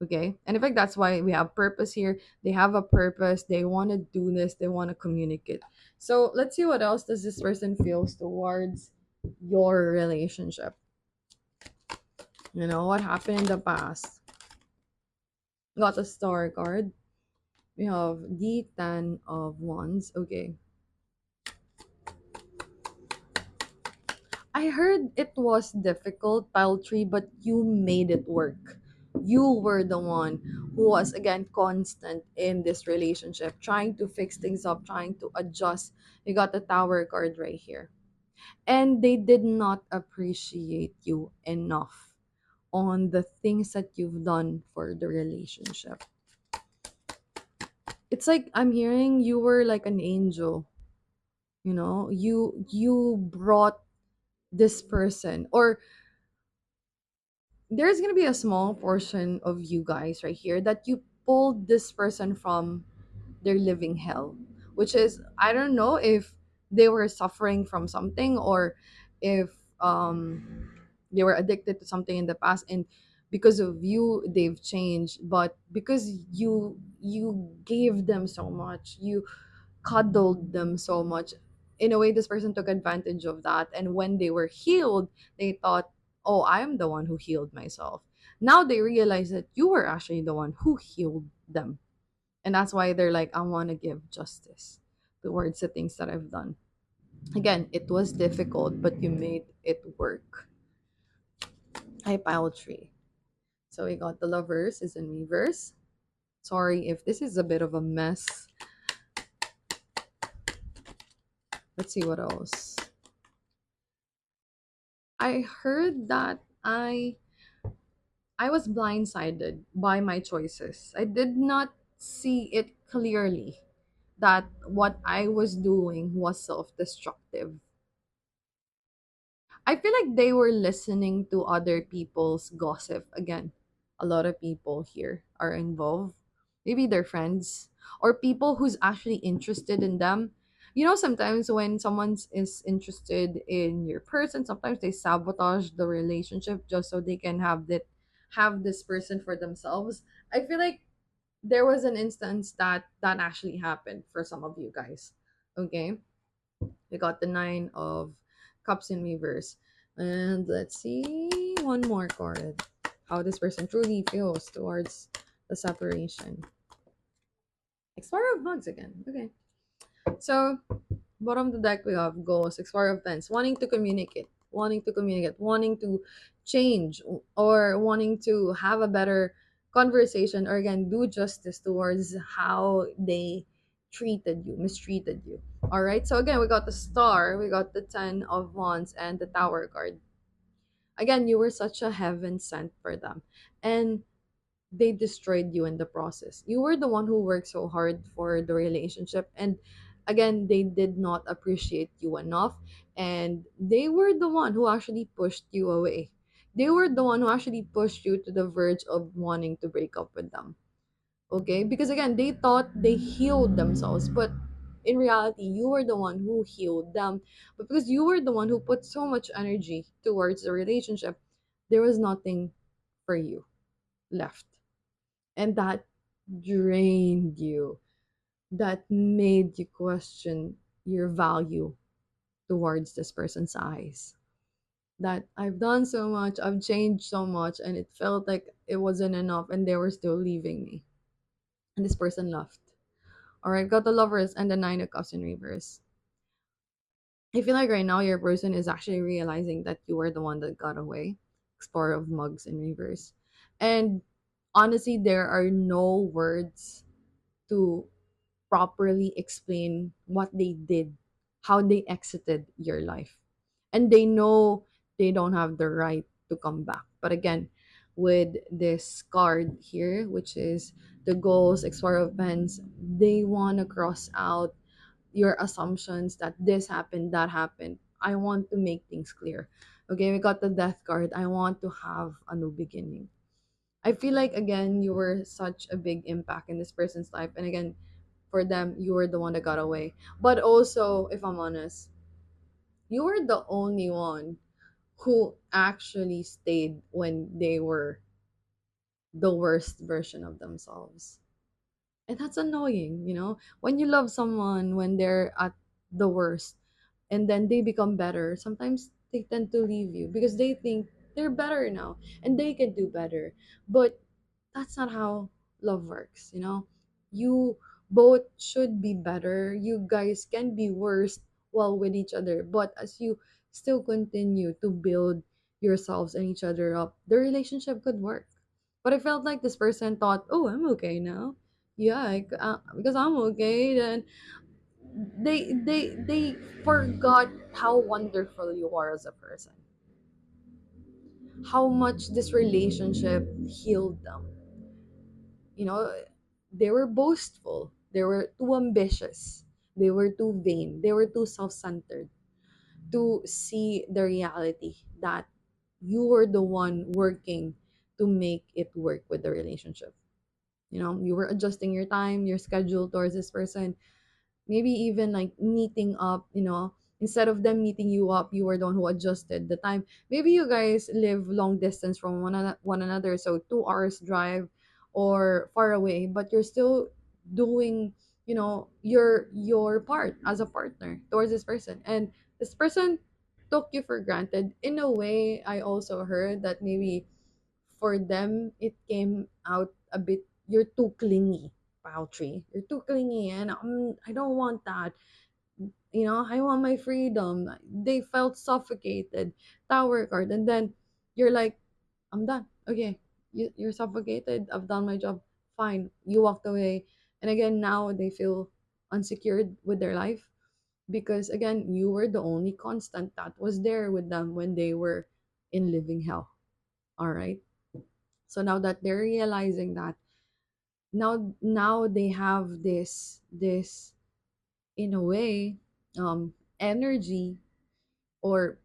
Speaker 2: Okay, and in fact that's why we have purpose here. They have a purpose, they want to do this, they want to communicate. So let's see what else does this person feels towards your relationship. You know what happened in the past. Got a star card. We have the 10 of wands. Okay, I heard it was difficult, pile tree, but you made it work. You were the one who was again constant in this relationship, trying to fix things up, trying to adjust. You got the tower card right here. And they did not appreciate you enough on the things that you've done for the relationship. It's like I'm hearing you were like an angel, you know? You brought this person, or there's gonna be a small portion of you guys right here that you pulled this person from their living hell, which is, I don't know if they were suffering from something, or if they were addicted to something in the past, and because of you they've changed. But because you gave them so much, you cuddled them so much, in a way this person took advantage of that, and when they were healed, they thought, oh, I'm the one who healed myself. Now they realize that you were actually the one who healed them, and that's why they're like, I want to give justice towards the things that I've done. Again, it was difficult, but you made it work. I pile tree. So we got the lovers is in reverse. Sorry if this is a bit of a mess. Let's see what else. I heard that I was blindsided by my choices. I did not see it clearly that what I was doing was self-destructive. I feel like they were listening to other people's gossip. Again, a lot of people here are involved. Maybe they're friends, or people who's actually interested in them. You know, sometimes when someone is interested in your person, sometimes they sabotage the relationship just so they can have this person for themselves. I feel like there was an instance that actually happened for some of you guys. Okay, we got the 9 of cups in reverse. And let's see, one more card. how this person truly feels towards the separation. Explorer of Mugs again. Okay. So, bottom of the deck, we have goals, Explorer of Pens, wanting to change, or wanting to have a better conversation, or again, do justice towards how they mistreated you. All right. So, again, we got the Star, we got the Ten of Wands, and the Tower card. Again, you were such a heaven sent for them. And they destroyed you in the process. You were the one who worked so hard for the relationship, and again, they did not appreciate you enough, and they were the one who actually pushed you away. They were the one who actually pushed you to the verge of wanting to break up with them. Okay? Because again, they thought they healed themselves, but in reality, you were the one who healed them. But because you were the one who put so much energy towards the relationship, there was nothing for you left, and that drained you, that made you question your value towards this person's eyes. That I've done so much, I've changed so much, and it felt like it wasn't enough, and they were still leaving me. And this person left. All right, got the Lovers and the Nine of Cups in reverse. I feel like right now your person is actually realizing that you were the one that got away. Explorer of Mugs in reverse. And honestly, there are no words to properly explain what they did, how they exited your life. And they know they don't have the right to come back. But again, with this card here, which is the goals, Explorer of Pens, they want to cross out your assumptions that this happened, that happened. I want to make things clear. Okay, we got the Death card. I want to have a new beginning. I feel like, again, you were such a big impact in this person's life. And again, for them, you were the one that got away. But also, if I'm honest, you were the only one who actually stayed when they were the worst version of themselves. And that's annoying, when you love someone when they're at the worst, and then they become better, sometimes they tend to leave you because they think they're better now and they can do better. But that's not how love works, you both should be better. You guys can be worse while with each other, but as you still continue to build yourselves and each other up, the relationship could work. But I felt like this person thought, oh, I'm okay now. Yeah, because I'm okay. Then they forgot how wonderful you are as a person, how much this relationship healed them. You know, they were boastful, they were too ambitious, they were too vain, they were too self-centered to see the reality that you were the one working to make it work with the relationship. You were adjusting your time, your schedule towards this person, maybe even like meeting up, instead of them meeting you up, you were the one who adjusted the time. Maybe you guys live long distance from one another, so 2 hours drive or far away, but you're still doing, your part as a partner towards this person. And this person took you for granted. In a way, I also heard that maybe for them it came out a bit, you're too clingy, Paltry. You're too clingy, and I don't want that. I want my freedom. They felt suffocated. Tower card, and then you're like, I'm done. Okay, you're suffocated. I've done my job. Fine. You walked away, and again now they feel unsecured with their life because again you were the only constant that was there with them when they were in living hell. All right. So now that they're realizing that, now they have this in a way, energy or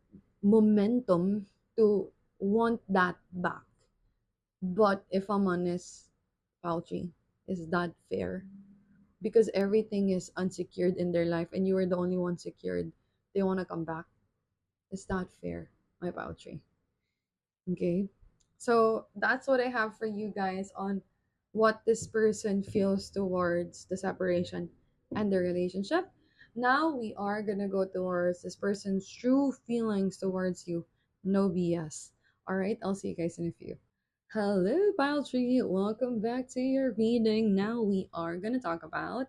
Speaker 2: momentum to want that back. But if I'm honest, Fauci, is that fair? Because everything is unsecured in their life and you are the only one secured. They want to come back. Is that fair, my Fauci? Okay. So that's what I have for you guys on what this person feels towards the separation and the relationship. Now we are going to go towards this person's true feelings towards you. No BS. All right. I'll see you guys in a few.
Speaker 1: Hello, Tree. Welcome back to your reading. Now we are going to talk about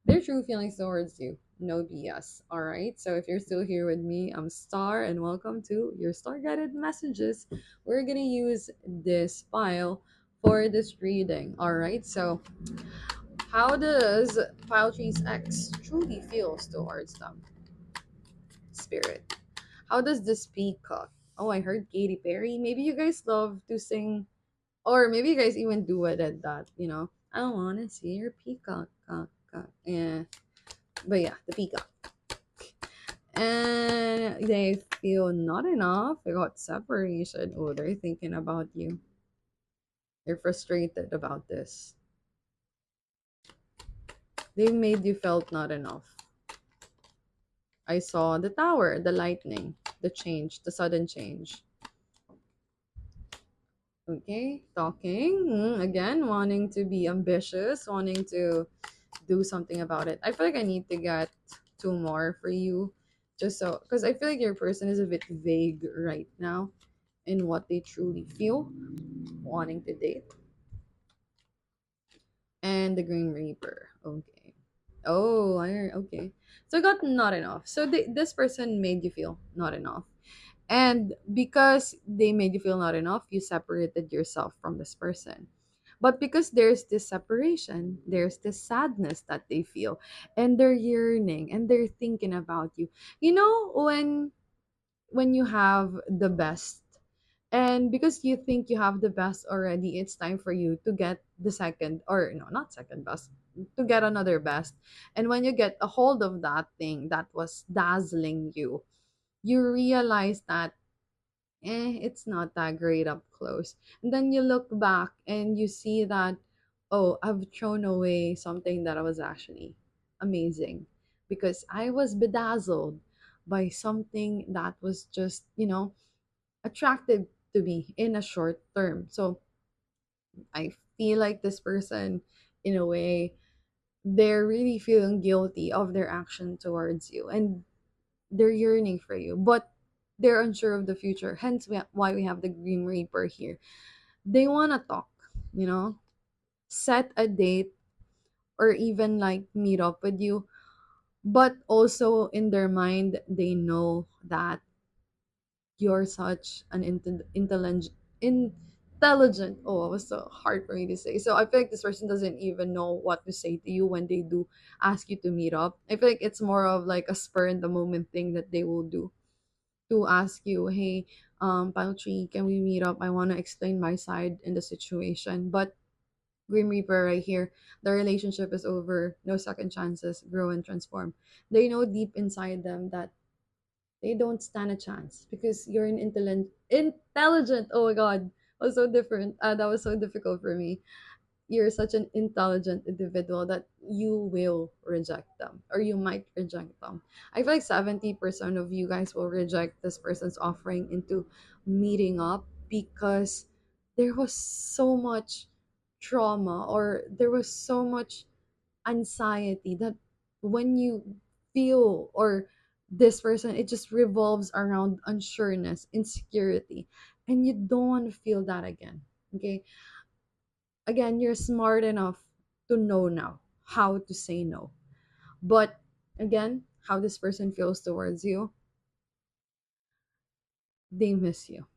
Speaker 1: their true feelings towards you. No BS. All right. So if you're still here with me, I'm Star, and welcome to your Star Guided Messages. We're going to use this file for this reading. All right. So, how does Tree's ex truly feels towards them? Spirit. How does this peacock? Oh, I heard Katy Perry. Maybe you guys love to sing, or maybe you guys even do it at that. I want to see your peacock. Yeah. But yeah, the peacock. And they feel not enough. They got separation. Oh, they're thinking about you. They're frustrated about this. They made you felt not enough. I saw the tower, the lightning, the change, the sudden change. Okay, talking. Again, wanting to be ambitious, wanting to do something about it. I feel like I need to get two more for you. Just so, because I feel like your person is a bit vague right now in what they truly feel, wanting to date. And the Green Reaper. Okay. Oh, okay. So I got not enough. So this person made you feel not enough. And because they made you feel not enough, you separated yourself from this person. But because there's this separation, there's this sadness that they feel, and they're yearning and they're thinking about you. You know, when you have the best, and because you think you have the best already, it's time for you to get the second, or no, not second best, to get another best. And when you get a hold of that thing that was dazzling you, you realize that it's not that great up close. And then you look back and you see that, oh, I've thrown away something that was actually amazing because I was bedazzled by something that was just, attractive to me in a short term. So I feel like this person, in a way, they're really feeling guilty of their action towards you. And they're yearning for you, but they're unsure of the future. Hence, why we have the Green Reaper here. They want to talk, you know, set a date or even like meet up with you. But also in their mind, they know that you're such an intelligent. Oh, it was so hard for me to say. So I feel like this person doesn't even know what to say to you when they do ask you to meet up. I feel like it's more of like a spur in the moment thing that they will do to ask you, hey, Paltry, can we meet up? I want to explain my side in the situation. But Grim Reaper right here, the relationship is over, no second chances, grow and transform. They know deep inside them that they don't stand a chance because you're an intelligent. Oh my god, that was so different. That was so difficult for me. You're such an intelligent individual that you will reject them or you might reject them. I feel like 70% of you guys will reject this person's offering into meeting up because there was so much trauma or there was so much anxiety that when you feel or this person, it just revolves around unsureness, insecurity, and you don't want to feel that again. Okay, again, you're smart enough to know now how to say no. But again, how this person feels towards you, they miss you.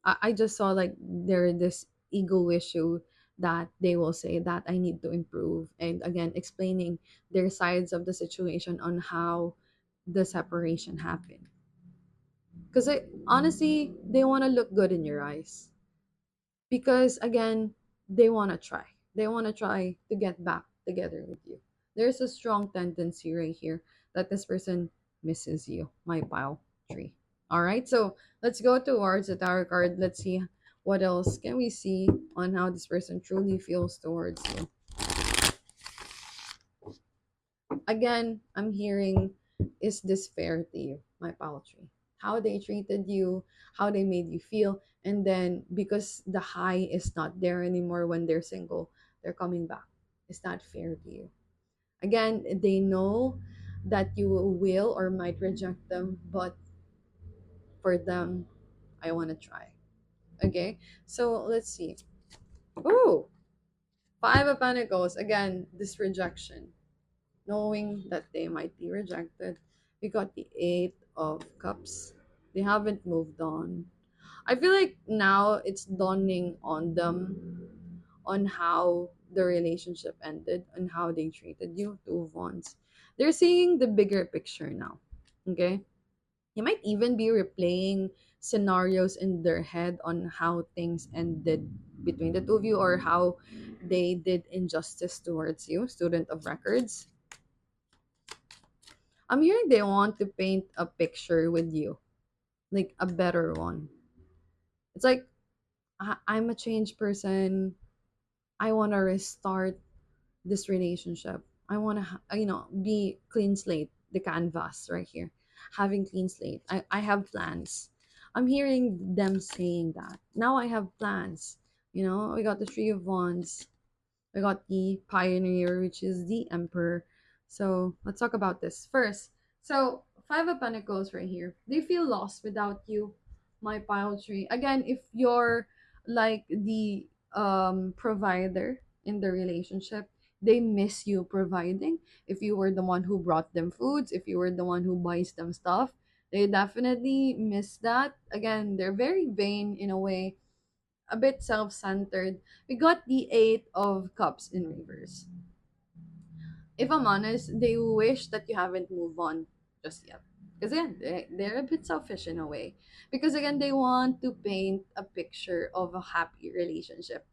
Speaker 1: I just saw like there this ego issue that they will say that I need to improve. And again, explaining their sides of the situation on how the separation happened. Because honestly, they want to look good in your eyes. Because again, they want to try. They want to try to get back together with you. There's a strong tendency right here that this person misses you, my pile tree. All right, so let's go towards the tarot card. Let's see what else can we see on how this person truly feels towards you. Again, I'm hearing, is this fair to you, my paltry? How they treated you, how they made you feel, and then because the high is not there anymore when they're single, they're coming back. Is that fair to you? Again, they know that you will or might reject them, but for them, I want to try. Okay, so let's see.
Speaker 2: Oh, Five of Pentacles. Again, this rejection. Knowing that they might be rejected. We got the Eight of Cups. They haven't moved on. I feel like now it's dawning on them on how the relationship ended and how they treated you. Two of Wands. They're seeing the bigger picture now. Okay? You might even be replaying scenarios in their head on how things ended between the two of you or how they did injustice towards you, student of records. I'm hearing they want to paint a picture with you, like a better one. It's like, I'm a changed person. I want to restart this relationship. I want to, be clean slate, the canvas right here. Having clean slate. I have plans. I'm hearing them saying that. Now I have plans. We got the Three of Wands. We got the Pioneer, which is the Emperor. So let's talk about this first. So Five of Pentacles right here. They feel lost without you, my pile tree. Again, if you're like the provider in the relationship, they miss you providing. If you were the one who brought them foods, if you were the one who buys them stuff, they definitely miss that. Again, they're very vain in a way, a bit self-centered. We got the Eight of Cups in reverse. If I'm honest, they wish that you haven't moved on just yet. Because again, they're a bit selfish in a way. Because again, they want to paint a picture of a happy relationship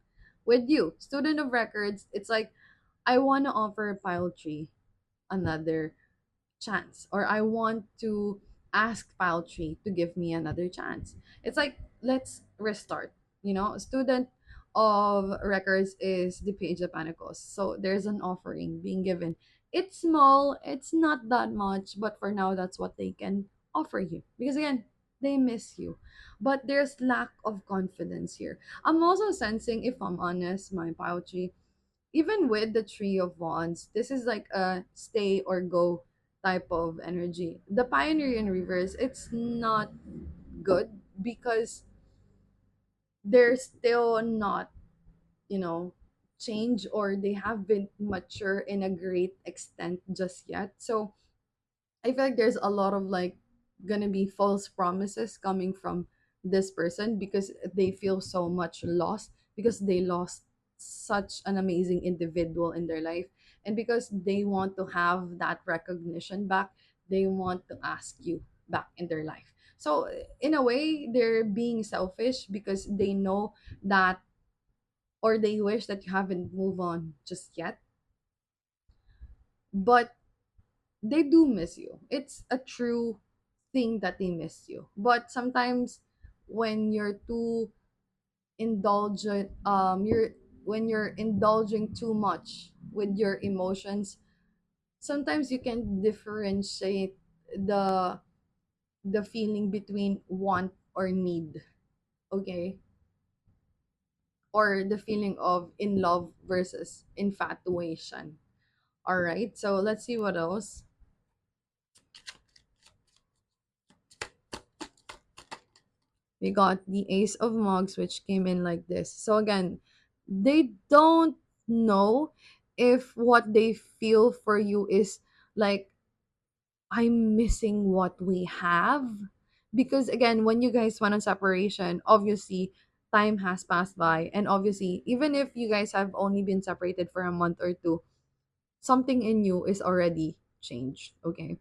Speaker 2: with you. Student of records, it's like, I want to offer Pile Tree another chance, or I want to ask Pile Tree to give me another chance. It's like, let's restart. Student of records is the Page of Pentacles, so there's an offering being given. It's small, it's not that much, but for now that's what they can offer you, because again, they miss you. But there's lack of confidence here. I'm also sensing, if I'm honest, my Pile Tree, even with the Three of Wands, this is like a stay or go type of energy. The Pioneer in reverse, it's not good because they're still not, you know, change, or they haven't mature in a great extent just yet. So I feel like there's a lot of like gonna be false promises coming from this person because they feel so much lost, because they lost such an amazing individual in their life, and because they want to have that recognition back, they want to ask you back in their life. So in a way, they're being selfish because they know that, or they wish that you haven't moved on just yet, but they do miss you. It's a true thing that they miss you. But sometimes when you're too indulgent, you're when you're indulging too much with your emotions, sometimes you can differentiate the the feeling between want or need, okay? Or the feeling of in love versus infatuation. All right, so let's see what else. We got the Ace of Mugs, which came in like this. So again, they don't know if what they feel for you is like, I'm missing what we have. Because again, when you guys went on separation, obviously time has passed by. And obviously, even if you guys have only been separated for a month or two, something in you is already changed. Okay,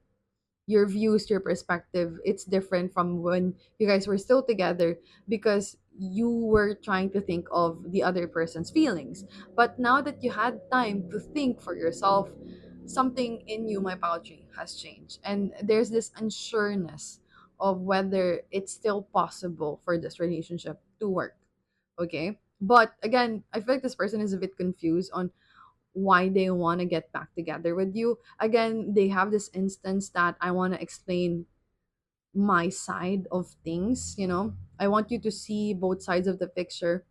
Speaker 2: your views, your perspective, it's different from when you guys were still together, because you were trying to think of the other person's feelings. But now that you had time to think for yourself, something in you, my poetry, has changed. And there's this unsureness of whether it's still possible for this relationship to work. Okay. But again, I feel like this person is a bit confused on why they want to get back together with you. Again, they have this instance that I want to explain my side of things. I want you to see both sides of the picture,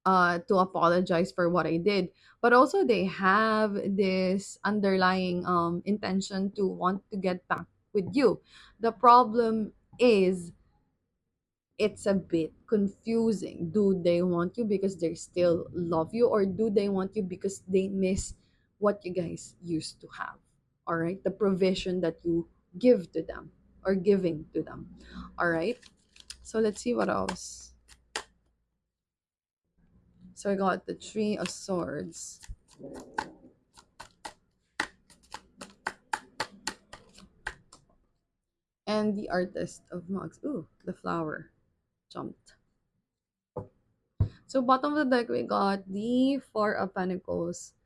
Speaker 2: to apologize for what I did. But also they have this underlying intention to want to get back with you. The problem is it's a bit confusing. Do they want you because they still love you, or do they want you because they miss what you guys used to have? All right, the provision that you give to them or giving to them. All right, so let's see what else. So I got the Three of Swords and the Artist of Mugs. Ooh, the flower jumped. So bottom of the deck, we got the Four of Pentacles.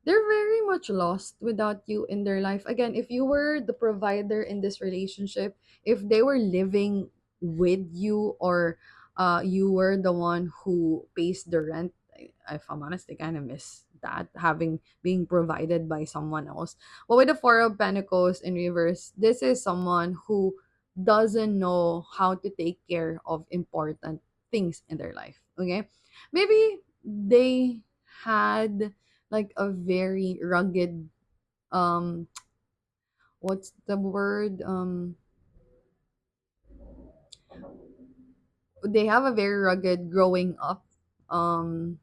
Speaker 2: They're very much lost without you in their life. Again, if you were the provider in this relationship, if they were living with you, or you were the one who pays the rent, if I'm honest, I kind of miss that, having being provided by someone else. But with the Four of Pentacles in reverse, this is someone who doesn't know how to take care of important things in their life. Okay, maybe they had like a very rugged, um what's the word, they have a very rugged growing up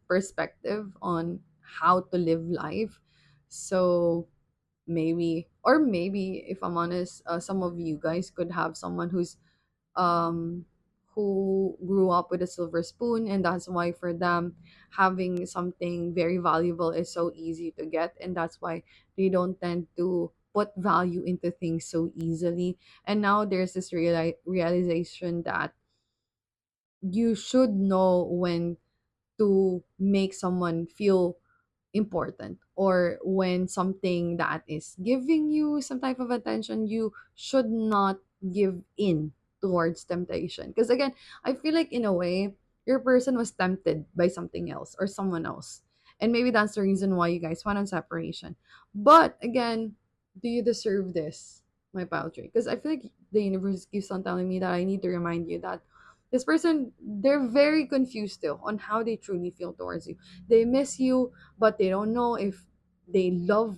Speaker 2: perspective on how to live life. So maybe, or maybe, if I'm honest, some of you guys could have someone um who grew up with a silver spoon, and that's why for them having something very valuable is so easy to get, and that's why they don't tend to put value into things so easily. And now there's this realization that you should know when to make someone feel important, or when something that is giving you some type of attention, you should not give in towards temptation. Because again, I feel like in a way your person was tempted by something else or someone else, and maybe that's the reason why you guys went on separation. But again, do you deserve this, my paltry? Because I feel like the universe keeps on telling me that I need to remind you that this person, they're very confused still on how they truly feel towards you. They miss you, but they don't know if they love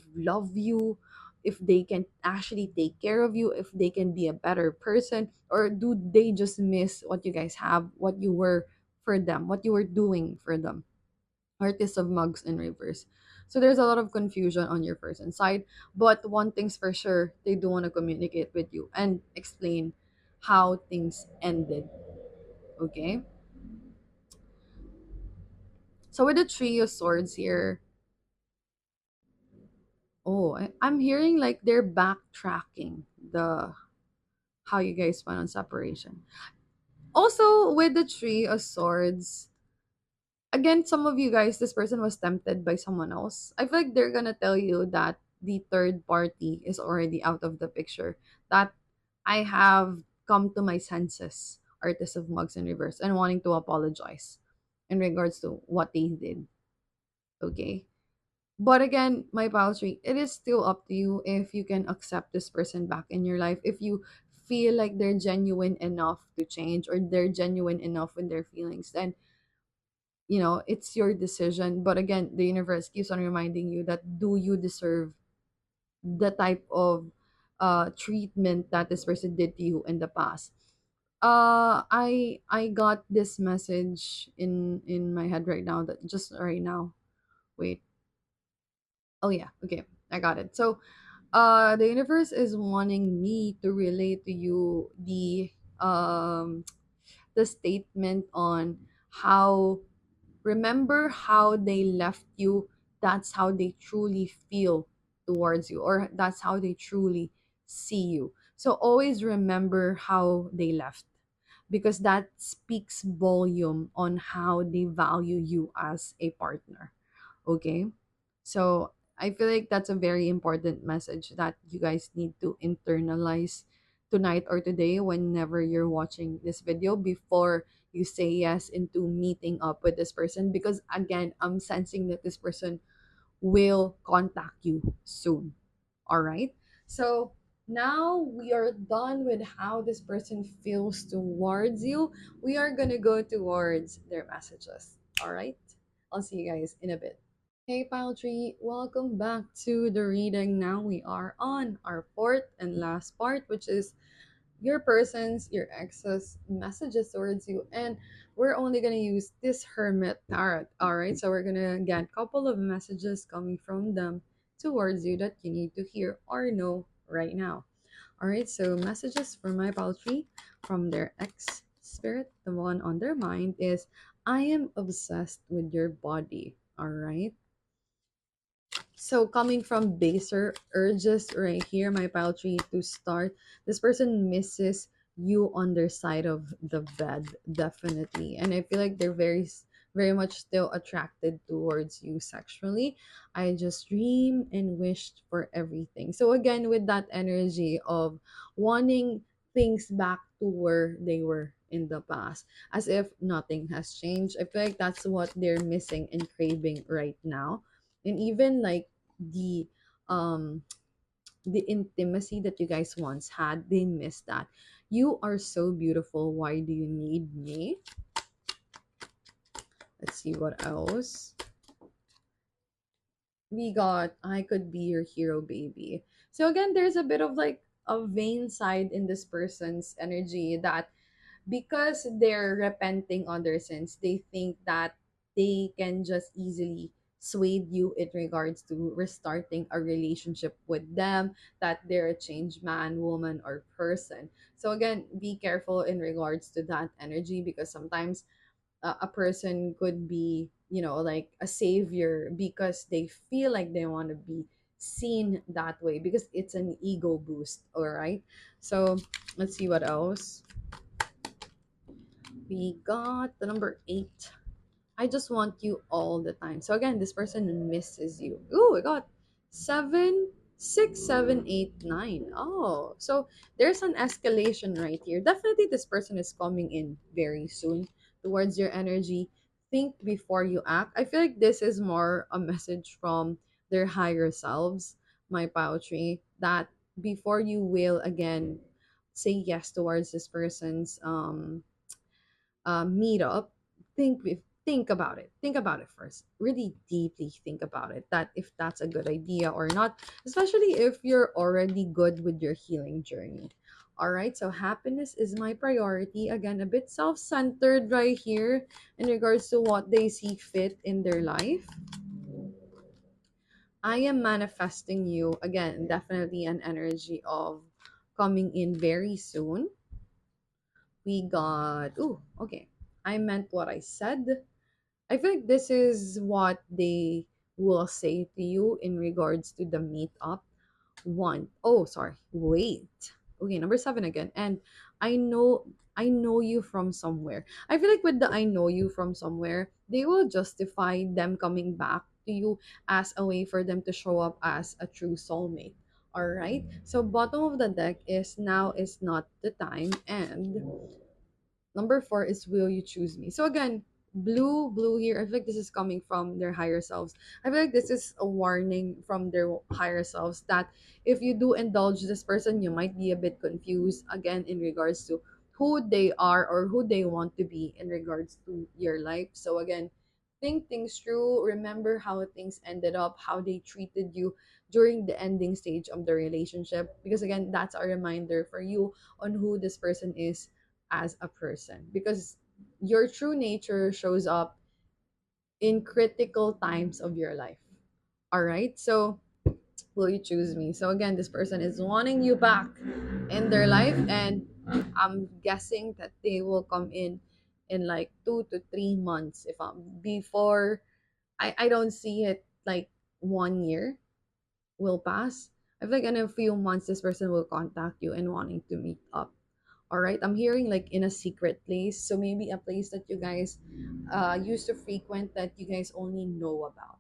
Speaker 2: you, if they can actually take care of you, if they can be a better person, or do they just miss what you guys have, what you were for them, what you were doing for them. Artist of Mugs in reverse. So there's a lot of confusion on your person side, but one thing's for sure, they do want to communicate with you and explain how things ended. Okay, so with the Three of Swords here, oh, I'm hearing like they're backtracking the how you guys went on separation. Also, with the Three of Swords, again, some of you guys, this person was tempted by someone else. I feel like they're gonna tell you that the third party is already out of the picture. That I have come to my senses, Artist of Mugs in reverse, and wanting to apologize in regards to what they did. Okay. But again, my paltry, it is still up to you if you can accept this person back in your life. If you feel like they're genuine enough to change, or they're genuine enough with their feelings, then it's your decision. But again, the universe keeps on reminding you that, do you deserve the type of treatment that this person did to you in the past? I got this message in my head right now, that just right now. Wait. Oh yeah, okay. I got it. So the universe is wanting me to relate to you um the statement on how, remember how they left you, that's how they truly feel towards you, or that's how they truly see you. So always remember how they left, because that speaks volume on how they value you as a partner. Okay, so I feel like that's a very important message that you guys need to internalize tonight or today, whenever you're watching this video, before you say yes into meeting up with this person. Because again, I'm sensing that this person will contact you soon. All right, so now we are done with how this person feels towards you. We are gonna go towards their messages. All right, I'll see you guys in a bit. Hey Pile Tree, welcome back to the reading. Now we are on our fourth and last part, which is your ex's messages towards you, and we're only gonna use this hermit tarot. All right, so we're gonna get a couple of messages coming from them towards you that you need to hear or know right now. All right, so messages for my paltry from their ex spirit, the one on their mind is, I am obsessed with your body. All right, so coming from baser urges right here, my paltry, to start, this person misses you on their side of the bed, definitely. And I feel like they're very much still attracted towards you sexually. I just dream and wished for everything. So again, with that energy of wanting things back to where they were in the past, as if nothing has changed. I feel like that's what they're missing and craving right now. And even like the um the intimacy that you guys once had, they miss that. You are so beautiful, why do you need me? Let's see what else we got. I could be your hero, baby. So again, there's a bit of like a vain side in this person's energy, that because they're repenting on their sins, they think that they can just easily sway you in regards to restarting a relationship with them, that they're a changed man, woman, or person. So again, be careful in regards to that energy, because sometimes a person could be, like a savior because they feel like they want to be seen that way, because it's an ego boost. All right, so let's see what else we got. The number 8. I just want you all the time. So again, this person misses you. Ooh, we got 7, 6, 7, 8, 9. Oh, so there's an escalation right here. Definitely, this person is coming in very soon towards your energy. Think before you act. I feel like this is more a message from their higher selves, my poetry, that before you will again say yes towards this person's meetup, think about it. Think about it first. Really deeply think about it. That if that's a good idea or not, especially if you're already good with your healing journey. All right. So happiness is my priority. Again, a bit self-centered right here in regards to what they see fit in their life. I am manifesting you again. Definitely an energy of coming in very soon. We got. Ooh. Okay. I meant what I said. I feel like this is what they will say to you in regards to the meetup. One, oh, sorry, wait. Okay, number 7 again. And I know you from somewhere. I feel like with the I know you from somewhere, they will justify them coming back to you as a way for them to show up as a true soulmate. All right. So bottom of the deck is now is not the time, and number 4 is will you choose me? So again, blue here. I feel like this is coming from their higher selves. I feel like this is a warning from their higher selves that if you do indulge this person, you might be a bit confused again in regards to who they are or who they want to be in regards to your life. So again, think things through. Remember how things ended up, how they treated you during the ending stage of the relationship. Because again, that's a reminder for you on who this person is as a person, because your true nature shows up in critical times of your life. All right, so will you choose me? So again, this person is wanting you back in their life, and I'm guessing that they will come in like 2 to 3 months. If I'm before, I don't see it like 1 year will pass. I feel like in a few months this person will contact you and wanting to meet up. All right, I'm hearing like in a secret place, so maybe a place that you guys used to frequent that you guys only know about.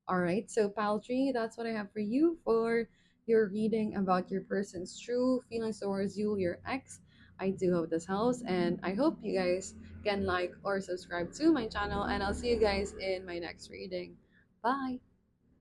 Speaker 2: All right, so paltry, that's what I have for you for your reading about your person's true feelings towards you, your ex. I do hope this helps, and I hope you guys can like or subscribe to my channel, and I'll see you guys in my next reading. Bye.